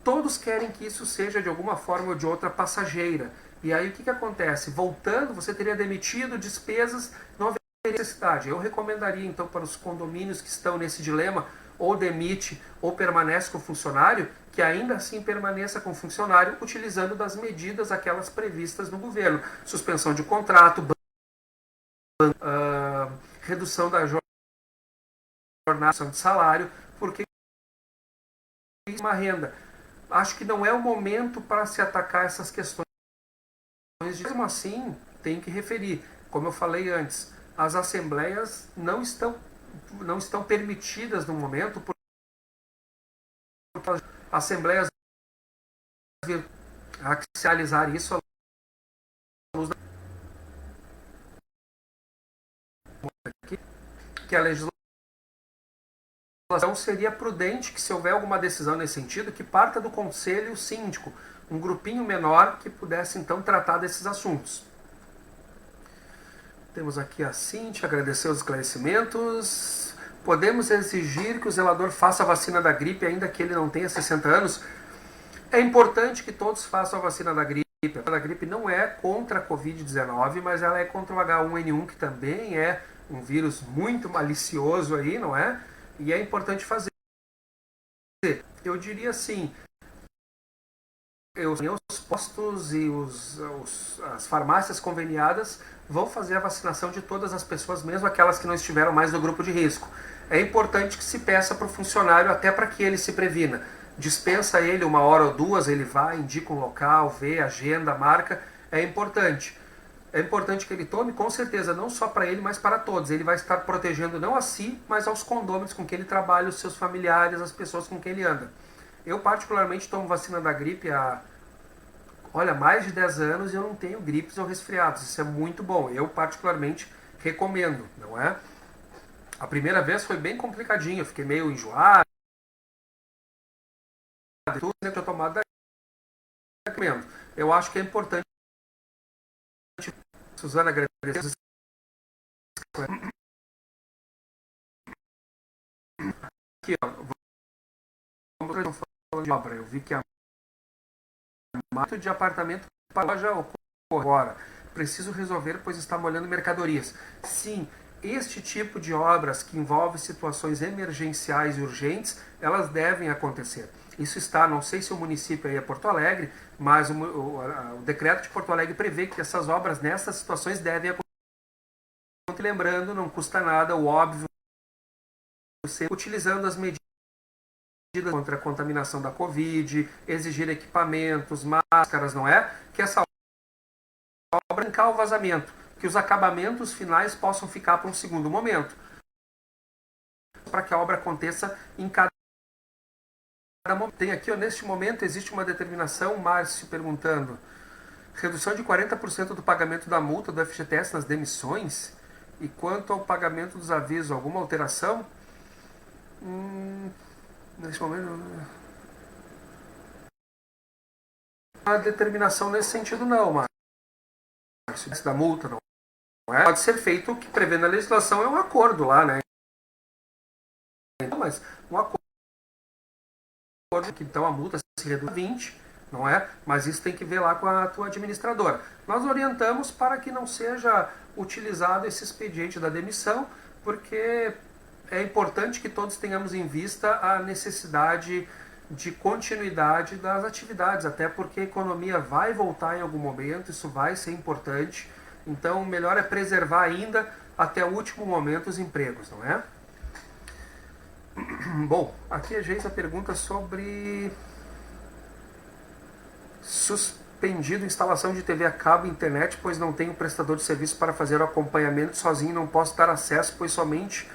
Todos querem que isso seja de alguma forma ou de outra passageira. E aí o que acontece? Voltando, você teria demitido despesas, não haveria necessidade. Eu recomendaria então para os condomínios que estão nesse dilema, ou demite ou permanece com o funcionário, que ainda assim permaneça com o funcionário utilizando das medidas aquelas previstas no governo. Suspensão de contrato, redução da jornada de salário, porque uma renda. Acho que não é o momento para se atacar essas questões. Mesmo assim, tenho que referir, Como eu falei antes, as assembleias não estão permitidas no momento, porque as assembleias há que se realizar isso à luz da que a legislação seria prudente que, se houver alguma decisão nesse sentido, que parta do conselho síndico, um grupinho menor que pudesse então tratar desses assuntos. Temos aqui a Cíntia, agradecer os esclarecimentos. Podemos exigir que o zelador faça a vacina da gripe ainda que ele não tenha 60 anos? É importante que todos façam a vacina da gripe. A vacina da gripe não é contra a Covid-19, mas ela é contra o H1N1, que também é um vírus muito malicioso aí, não é? E é importante fazer. Eu diria assim, os postos e as farmácias conveniadas vão fazer a vacinação de todas as pessoas, mesmo aquelas que não estiveram mais no grupo de risco. É importante que se peça para o funcionário até para que ele se previna. Dispensa ele 1 hora ou 2, ele vai, indica um local, vê, agenda, marca. É importante. É importante que ele tome, com certeza, não só para ele, mas para todos. Ele vai estar protegendo não a si, mas aos condôminos com quem ele trabalha, os seus familiares, as pessoas com quem ele anda. Eu, particularmente, tomo vacina da gripe há mais de 10 anos e eu não tenho gripes ou resfriados. Isso é muito bom. Eu, particularmente, recomendo, não é? A primeira vez foi bem complicadinho. Eu fiquei meio enjoado. Tudo que eu tomado da gripe. Eu acho que é importante. Suzana, agradeço. Aqui, ó. Vamos falando de obra. Eu vi que a mato de apartamento já ocorre agora. Preciso resolver, pois está molhando mercadorias. Sim, este tipo de obras que envolvem situações emergenciais e urgentes, elas devem acontecer. Isso está, não sei se o município aí é Porto Alegre, mas o decreto de Porto Alegre prevê que essas obras nessas situações devem acontecer. Lembrando, não custa nada, o óbvio, utilizando as medidas contra a contaminação da Covid, exigir equipamentos, máscaras, não é? Que essa obra trancar o vazamento, que os acabamentos finais possam ficar para um segundo momento, para que a obra aconteça em cada momento. Tem aqui, ó, neste momento, existe uma determinação, Márcio perguntando, redução de 40% do pagamento da multa do FGTS nas demissões, e quanto ao pagamento dos avisos, alguma alteração? Neste momento, uma determinação nesse sentido não, Márcio, da multa não é? Pode ser feito, o que prevê na legislação é um acordo lá, né? Mas um acordo que então a multa se reduz a 20, não é? Mas isso tem que ver lá com a tua administradora. Nós orientamos para que não seja utilizado esse expediente da demissão, porque é importante que todos tenhamos em vista a necessidade de continuidade das atividades, até porque a economia vai voltar em algum momento, isso vai ser importante. Então, o melhor é preservar ainda até o último momento os empregos, não é? Bom, aqui a Geisa pergunta sobre suspendido instalação de TV a cabo e internet, pois não tenho prestador de serviço para fazer o acompanhamento sozinho, não posso dar acesso, pois somente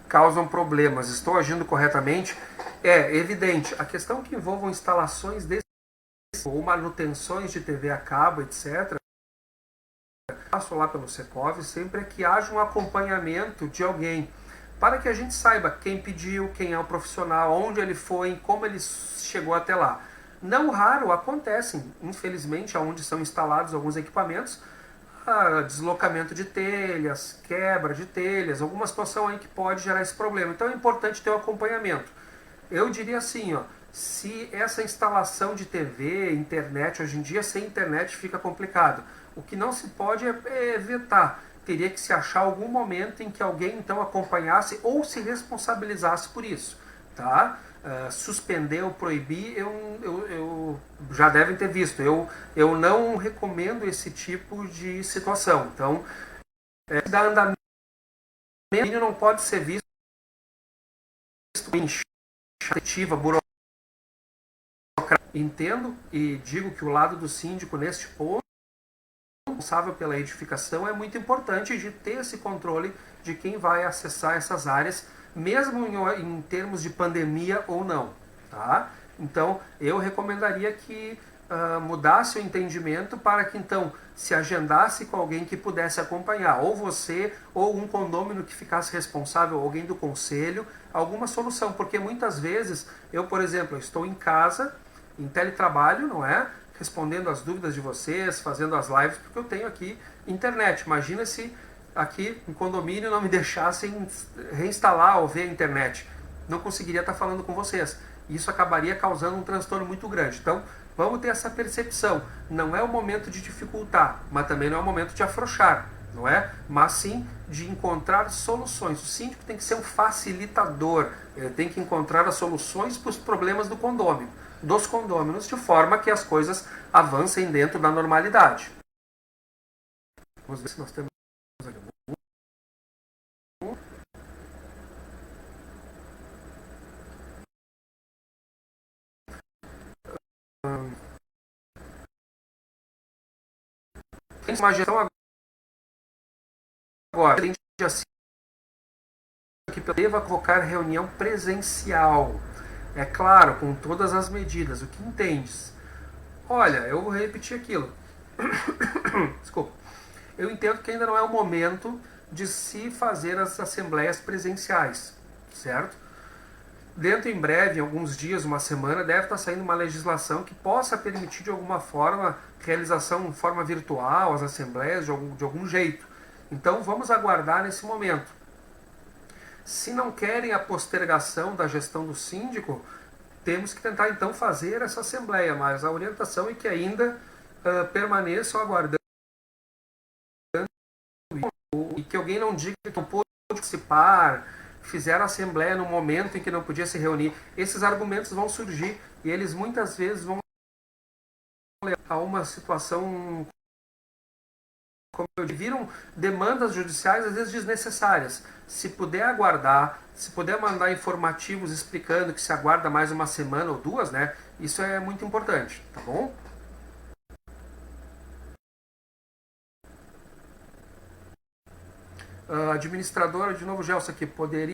causam problemas. Estou agindo corretamente? É evidente. A questão que envolvam instalações desse ou manutenções de TV a cabo, etc., passo lá pelo Secov, sempre é que haja um acompanhamento de alguém, para que a gente saiba quem pediu, quem é o profissional, onde ele foi, como ele chegou até lá. Não raro acontecem, infelizmente, onde são instalados alguns equipamentos, deslocamento de telhas, quebra de telhas, alguma situação aí que pode gerar esse problema. Então é importante ter o acompanhamento. Eu diria assim, ó, se essa instalação de TV, internet, hoje em dia sem internet fica complicado. O que não se pode é vetar. Teria que se achar algum momento em que alguém então acompanhasse ou se responsabilizasse por isso, tá? Suspender ou proibir, eu já devem ter visto. Eu não recomendo esse tipo de situação. Então, dar andamento não pode ser visto iniciativa burocrática. Entendo e digo que o lado do síndico neste ponto responsável pela edificação, é muito importante de ter esse controle de quem vai acessar essas áreas, mesmo em termos de pandemia ou não. Tá? Então, eu recomendaria que mudasse o entendimento para que, então, se agendasse com alguém que pudesse acompanhar, ou você, ou um condômino que ficasse responsável, alguém do conselho, alguma solução, porque muitas vezes, eu, por exemplo, estou em casa, em teletrabalho, não é? Respondendo as dúvidas de vocês, fazendo as lives, porque eu tenho aqui internet. Imagina se aqui no condomínio não me deixassem reinstalar ou ver a internet. Não conseguiria estar falando com vocês. Isso acabaria causando um transtorno muito grande. Então, vamos ter essa percepção. Não é o momento de dificultar, mas também não é o momento de afrouxar, não é? Mas sim de encontrar soluções. O síndico tem que ser um facilitador. Ele tem que encontrar as soluções para os problemas do condômino, dos condôminos, de forma que as coisas avancem dentro da normalidade. Vamos ver se nós temos aqui. Tem uma gestão agora, tem assim, que deva convocar reunião presencial. É claro, com todas as medidas. O que entendes? Olha, eu vou repetir aquilo. Desculpa. Eu entendo que ainda não é o momento de se fazer as assembleias presenciais, certo? Dentro em breve, em alguns dias, uma semana, deve estar saindo uma legislação que possa permitir de alguma forma realização de forma virtual, as assembleias de algum jeito. Então vamos aguardar nesse momento. Se não querem a postergação da gestão do síndico, temos que tentar então fazer essa assembleia, mas a orientação é que ainda permaneçam aguardando e que alguém não diga que não pôde participar, fizeram a assembleia no momento em que não podia se reunir. Esses argumentos vão surgir e eles muitas vezes vão levar a uma situação, como eu disse, viram demandas judiciais às vezes desnecessárias. Se puder aguardar, se puder mandar informativos explicando que se aguarda mais uma semana ou duas, né? Isso é muito importante, tá bom? Administradora, de novo, Gelson, aqui, poderia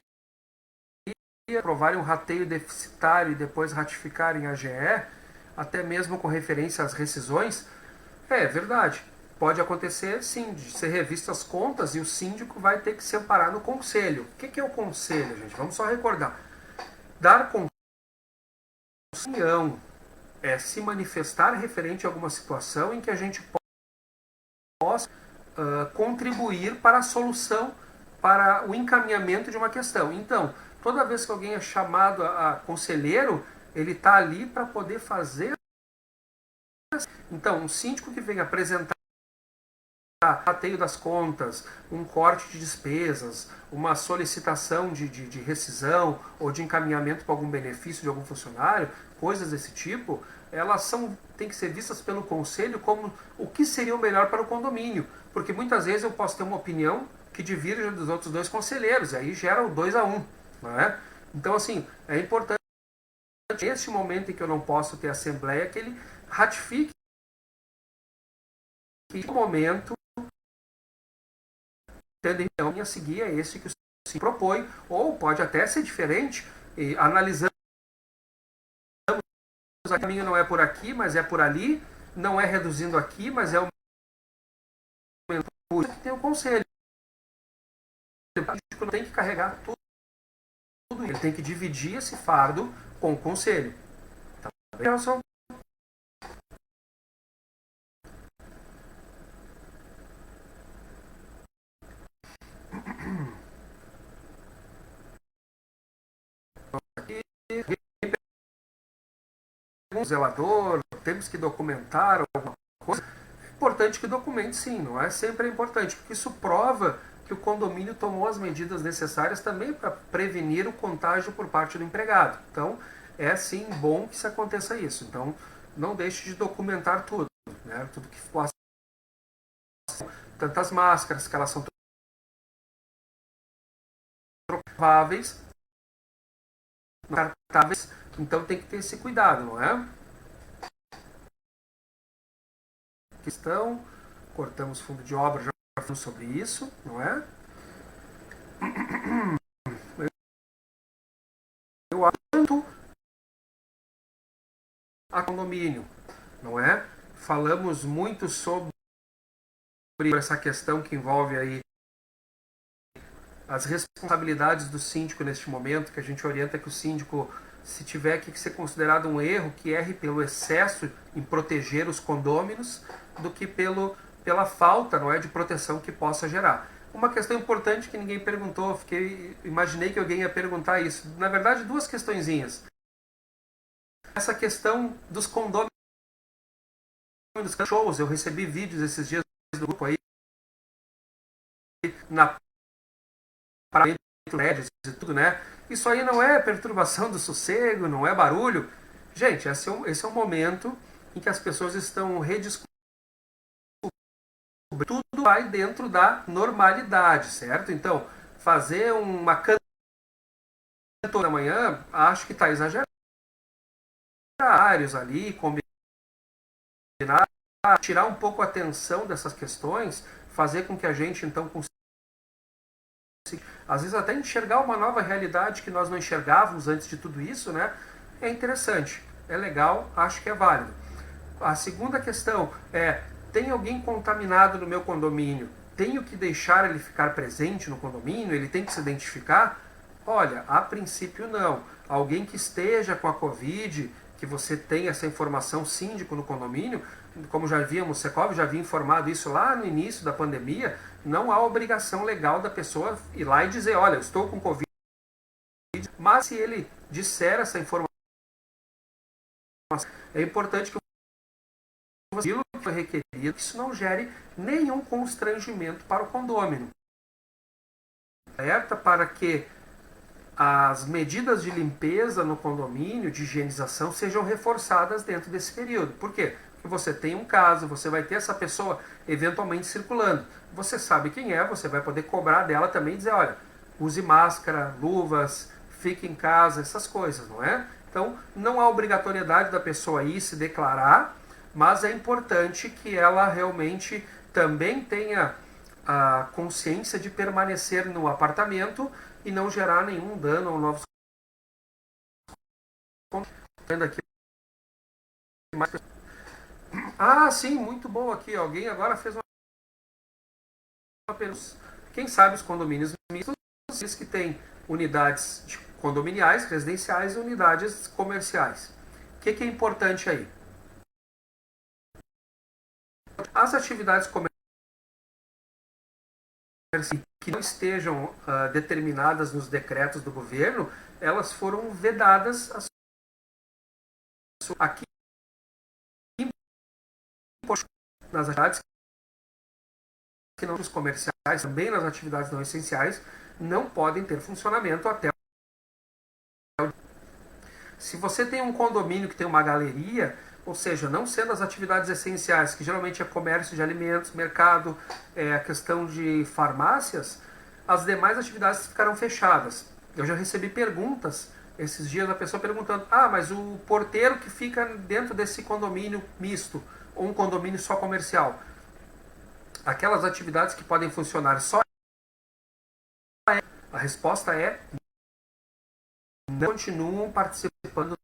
aprovarem um rateio deficitário e depois ratificarem a AGE, até mesmo com referência às rescisões? É verdade. Pode acontecer, sim, de ser revistas as contas e o síndico vai ter que se amparar no conselho. O que é o conselho, gente? Vamos só recordar. Dar conselho é se manifestar referente a alguma situação em que a gente possa contribuir para a solução, para o encaminhamento de uma questão. Então, toda vez que alguém é chamado a conselheiro, ele está ali para poder fazer. Então, um síndico que vem apresentar rateio das contas, um corte de despesas, uma solicitação de rescisão ou de encaminhamento para algum benefício de algum funcionário, coisas desse tipo, elas têm que ser vistas pelo conselho como o que seria o melhor para o condomínio. Porque muitas vezes eu posso ter uma opinião que divirja dos outros dois conselheiros, e aí gera o 2-1. Não é? Então, assim, é importante, nesse momento em que eu não posso ter assembleia, que ele ratifique que o momento então a seguir é esse que se propõe, ou pode até ser diferente, e analisando o caminho não é por aqui, mas é por ali, não é reduzindo aqui, mas é o que tem o conselho. O não tem que carregar tudo, ele tem que dividir esse fardo com o conselho. Tá? Um zelador, temos que documentar alguma coisa. É importante que documente, sim, não é? Sempre é importante, porque isso prova que o condomínio tomou as medidas necessárias também para prevenir o contágio por parte do empregado. Então, é sim bom que se aconteça isso. Então, não deixe de documentar tudo, né? Tudo que possa. Tantas máscaras, que elas são prováveis, descartáveis, então tem que ter esse cuidado, não é? Questão. cortamos fundo de obra, já falamos sobre isso, não é? Eu aponto a condomínio, não é? Falamos muito sobre essa questão que envolve aí as responsabilidades do síndico neste momento, que a gente orienta que o síndico, se tiver que ser considerado um erro, que erre pelo excesso em proteger os condôminos, do que pela falta, não é, de proteção que possa gerar. Uma questão importante que ninguém perguntou, imaginei que alguém ia perguntar isso. Na verdade, duas questõezinhas. Essa questão dos condôminos, shows, eu recebi vídeos esses dias do grupo aí, na praia, e tudo, né? Isso aí não é perturbação do sossego, não é barulho. Gente, esse é um momento em que as pessoas estão redescobrindo. Tudo vai dentro da normalidade, certo? Então, fazer uma cantora da manhã, acho que está exagerado. Ali, combinar, tirar um pouco a atenção dessas questões, fazer com que a gente, então, consiga, às vezes até enxergar uma nova realidade que nós não enxergávamos antes de tudo isso, né? É interessante, é legal, acho que é válido. A segunda questão é, tem alguém contaminado no meu condomínio? Tenho que deixar ele ficar presente no condomínio? Ele tem que se identificar? Olha, a princípio não. Alguém que esteja com a Covid, que você tem essa informação, síndico no condomínio, como já víamos, o Secov já havia informado isso lá no início da pandemia, não há obrigação legal da pessoa ir lá e dizer, olha, eu estou com Covid, mas se ele disser essa informação, é importante que aquilo que foi requerido, isso não gere nenhum constrangimento para o condômino. Alerta para que as medidas de limpeza no condomínio, de higienização, sejam reforçadas dentro desse período. Por quê? Porque você tem um caso, você vai ter essa pessoa eventualmente circulando. Você sabe quem é, você vai poder cobrar dela também e dizer, olha, use máscara, luvas, fique em casa, essas coisas, não é? Então, não há obrigatoriedade da pessoa ir se declarar, mas é importante que ela realmente também tenha a consciência de permanecer no apartamento e não gerar nenhum dano ou novos. Aqui. Ah, sim, muito bom aqui. Alguém agora fez uma pergunta. Quem sabe os condomínios mistos, eles que têm unidades condominiais, residenciais e unidades comerciais. O que é importante aí? As atividades comerciais que não estejam determinadas nos decretos do governo, elas foram vedadas aqui nas atividades que não os comerciais, também nas atividades não essenciais, não podem ter funcionamento até. Se você tem um condomínio que tem uma galeria, ou seja, não sendo as atividades essenciais, que geralmente é comércio de alimentos, mercado, a questão de farmácias, as demais atividades ficarão fechadas. Eu já recebi perguntas esses dias da pessoa perguntando, mas o porteiro que fica dentro desse condomínio misto, ou um condomínio só comercial, aquelas atividades que podem funcionar só, a resposta é não continuam participando.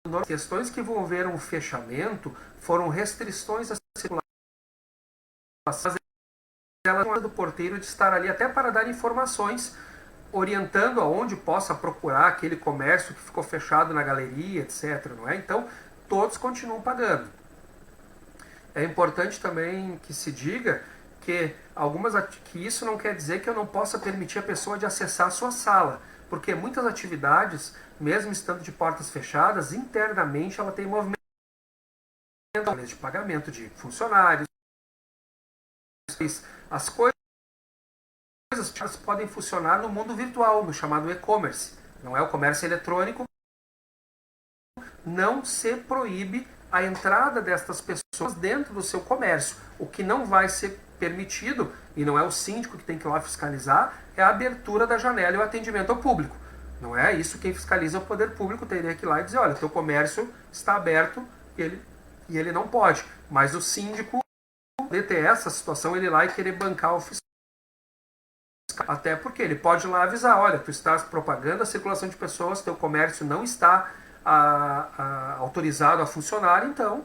As questões que envolveram o fechamento foram restrições à circulação do porteiro de estar ali até para dar informações, orientando aonde possa procurar aquele comércio que ficou fechado na galeria, etc. Não é? Então, todos continuam pagando. É importante também que se diga que isso não quer dizer que eu não possa permitir a pessoa de acessar a sua sala, porque muitas atividades, mesmo estando de portas fechadas, internamente ela tem movimento de pagamento de funcionários. As coisas podem funcionar no mundo virtual, no chamado e-commerce. Não é o comércio eletrônico. Não se proíbe a entrada destas pessoas dentro do seu comércio. O que não vai ser permitido, e não é o síndico que tem que ir lá fiscalizar, é a abertura da janela e o atendimento ao público. Não é isso, quem fiscaliza é o poder público, teria que ir lá e dizer, olha, teu comércio está aberto e ele não pode. Mas o síndico poder ter essa situação, ele ir lá e querer bancar o fiscal. Até porque ele pode ir lá avisar, olha, tu estás propagando a circulação de pessoas, teu comércio não está autorizado a funcionar, então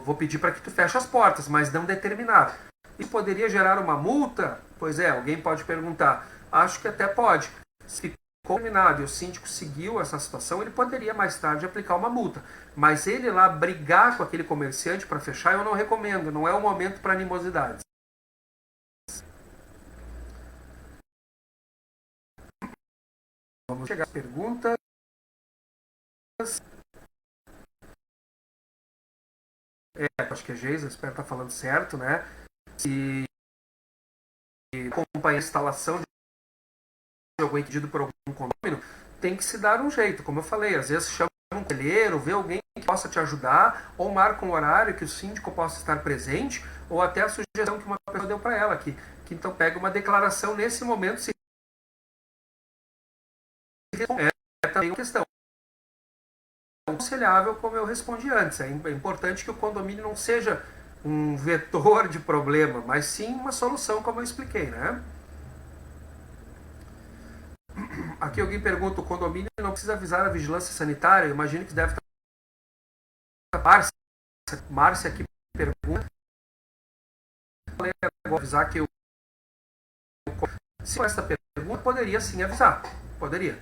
vou pedir para que tu feche as portas, mas não determinar. E poderia gerar uma multa? Pois é, alguém pode perguntar. Acho que até pode. Se ficou determinado e o síndico seguiu essa situação, ele poderia mais tarde aplicar uma multa. Mas ele lá brigar com aquele comerciante para fechar, eu não recomendo. Não é o momento para animosidades. Vamos chegar às perguntas. Acho que é Geisa, espero estar falando certo, né? Se acompanha a instalação de alguém pedido por algum condomínio, tem que se dar um jeito, como eu falei, às vezes chama um conselheiro, vê alguém que possa te ajudar, ou marca um horário que o síndico possa estar presente, ou até a sugestão que uma pessoa deu para ela, que então pega uma declaração nesse momento, se é também uma questão aconselhável, como eu respondi antes. É importante que o condomínio não seja um vetor de problema, mas sim uma solução, como eu expliquei, né? Aqui alguém pergunta, o condomínio não precisa avisar a vigilância sanitária? Eu imagino que deve estar... Márcia aqui pergunta. Vou avisar que eu... Se for essa pergunta, poderia sim avisar. Poderia.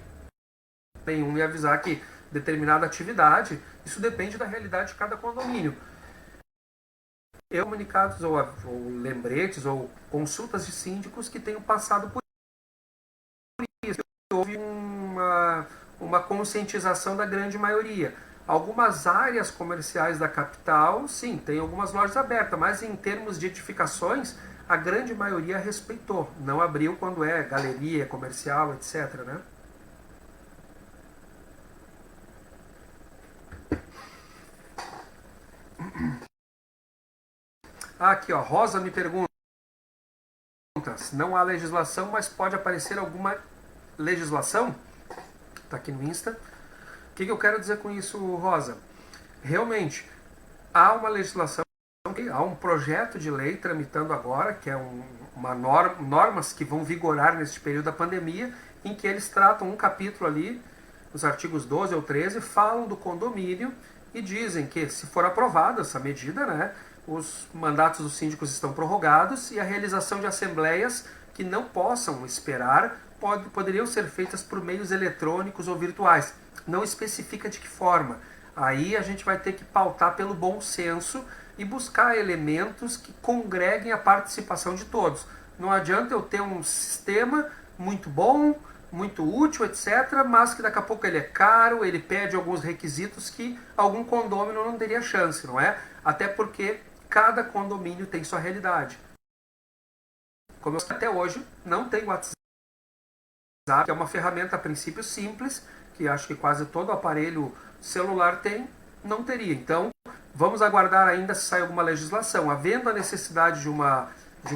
Nenhum me avisar que determinada atividade, isso depende da realidade de cada condomínio. Comunicados ou lembretes ou consultas de síndicos que tenham passado por isso. Houve uma conscientização da grande maioria. Algumas áreas comerciais da capital, sim, tem algumas lojas abertas, mas em termos de edificações, a grande maioria respeitou. Não abriu quando é galeria, comercial, etc., né? Aqui, ó, Rosa me pergunta, não há legislação, mas pode aparecer alguma legislação? Está aqui no Insta. O que eu quero dizer com isso, Rosa? Realmente, há uma legislação, há um projeto de lei tramitando agora, que é normas que vão vigorar neste período da pandemia, em que eles tratam um capítulo ali, os artigos 12 ou 13, falam do condomínio e dizem que, se for aprovada essa medida, né, os mandatos dos síndicos estão prorrogados e a realização de assembleias que não possam esperar poderiam ser feitas por meios eletrônicos ou virtuais. Não especifica de que forma. Aí a gente vai ter que pautar pelo bom senso e buscar elementos que congreguem a participação de todos. Não adianta eu ter um sistema muito bom, muito útil, etc., mas que daqui a pouco ele é caro, ele pede alguns requisitos que algum condomínio não teria chance, não é? Até porque cada condomínio tem sua realidade. Como eu até hoje não tem WhatsApp, que é uma ferramenta a princípio simples, que acho que quase todo aparelho celular tem, não teria. Então, vamos aguardar ainda se sai alguma legislação. Havendo a necessidade de uma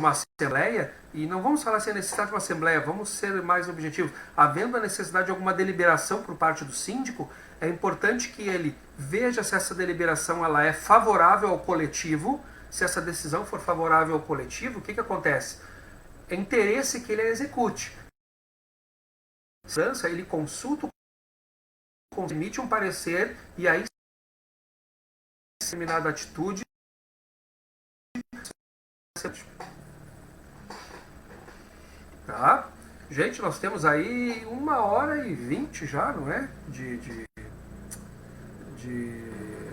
assembleia, e não vamos falar se é necessidade de uma assembleia, vamos ser mais objetivos. Havendo a necessidade de alguma deliberação por parte do síndico, é importante que ele veja se essa deliberação ela é favorável ao coletivo. Se essa decisão for favorável ao coletivo, o que acontece? É interesse que ele execute. Ele consulta, emite um parecer e aí determinada atitude. Tá? Gente, nós temos aí 1h20 já, não é? De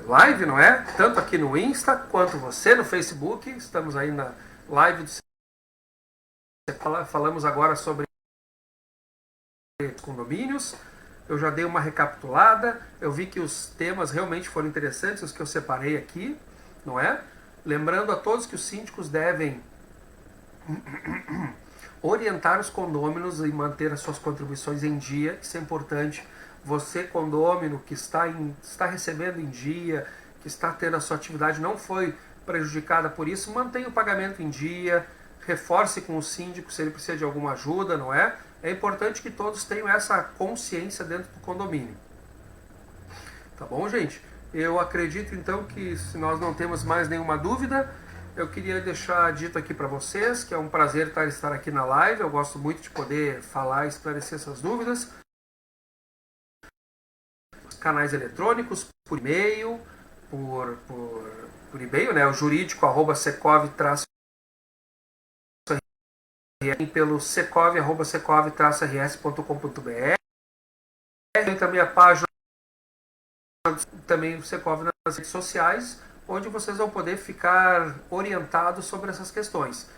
live, não é? Tanto aqui no Insta quanto você no Facebook. Estamos aí na live do... Falamos agora sobre condomínios. Eu já dei uma recapitulada. Eu vi que os temas realmente foram interessantes, os que eu separei aqui, não é? Lembrando a todos que os síndicos devem orientar os condôminos e manter as suas contribuições em dia. Isso é importante. Você, condômino, que está recebendo em dia, que está tendo a sua atividade, não foi prejudicada por isso, mantenha o pagamento em dia, reforce com o síndico se ele precisa de alguma ajuda, não é? É importante que todos tenham essa consciência dentro do condomínio. Tá bom, gente? Eu acredito então que, se nós não temos mais nenhuma dúvida, eu queria deixar dito aqui para vocês que é um prazer estar aqui na live. Eu gosto muito de poder falar e esclarecer essas dúvidas. Canais eletrônicos, por e-mail, por e-mail, né, o jurídico @secov- pelo secov@secov-rs.com.br. Tem também a página, também o Secov nas redes sociais, onde vocês vão poder ficar orientados sobre essas questões.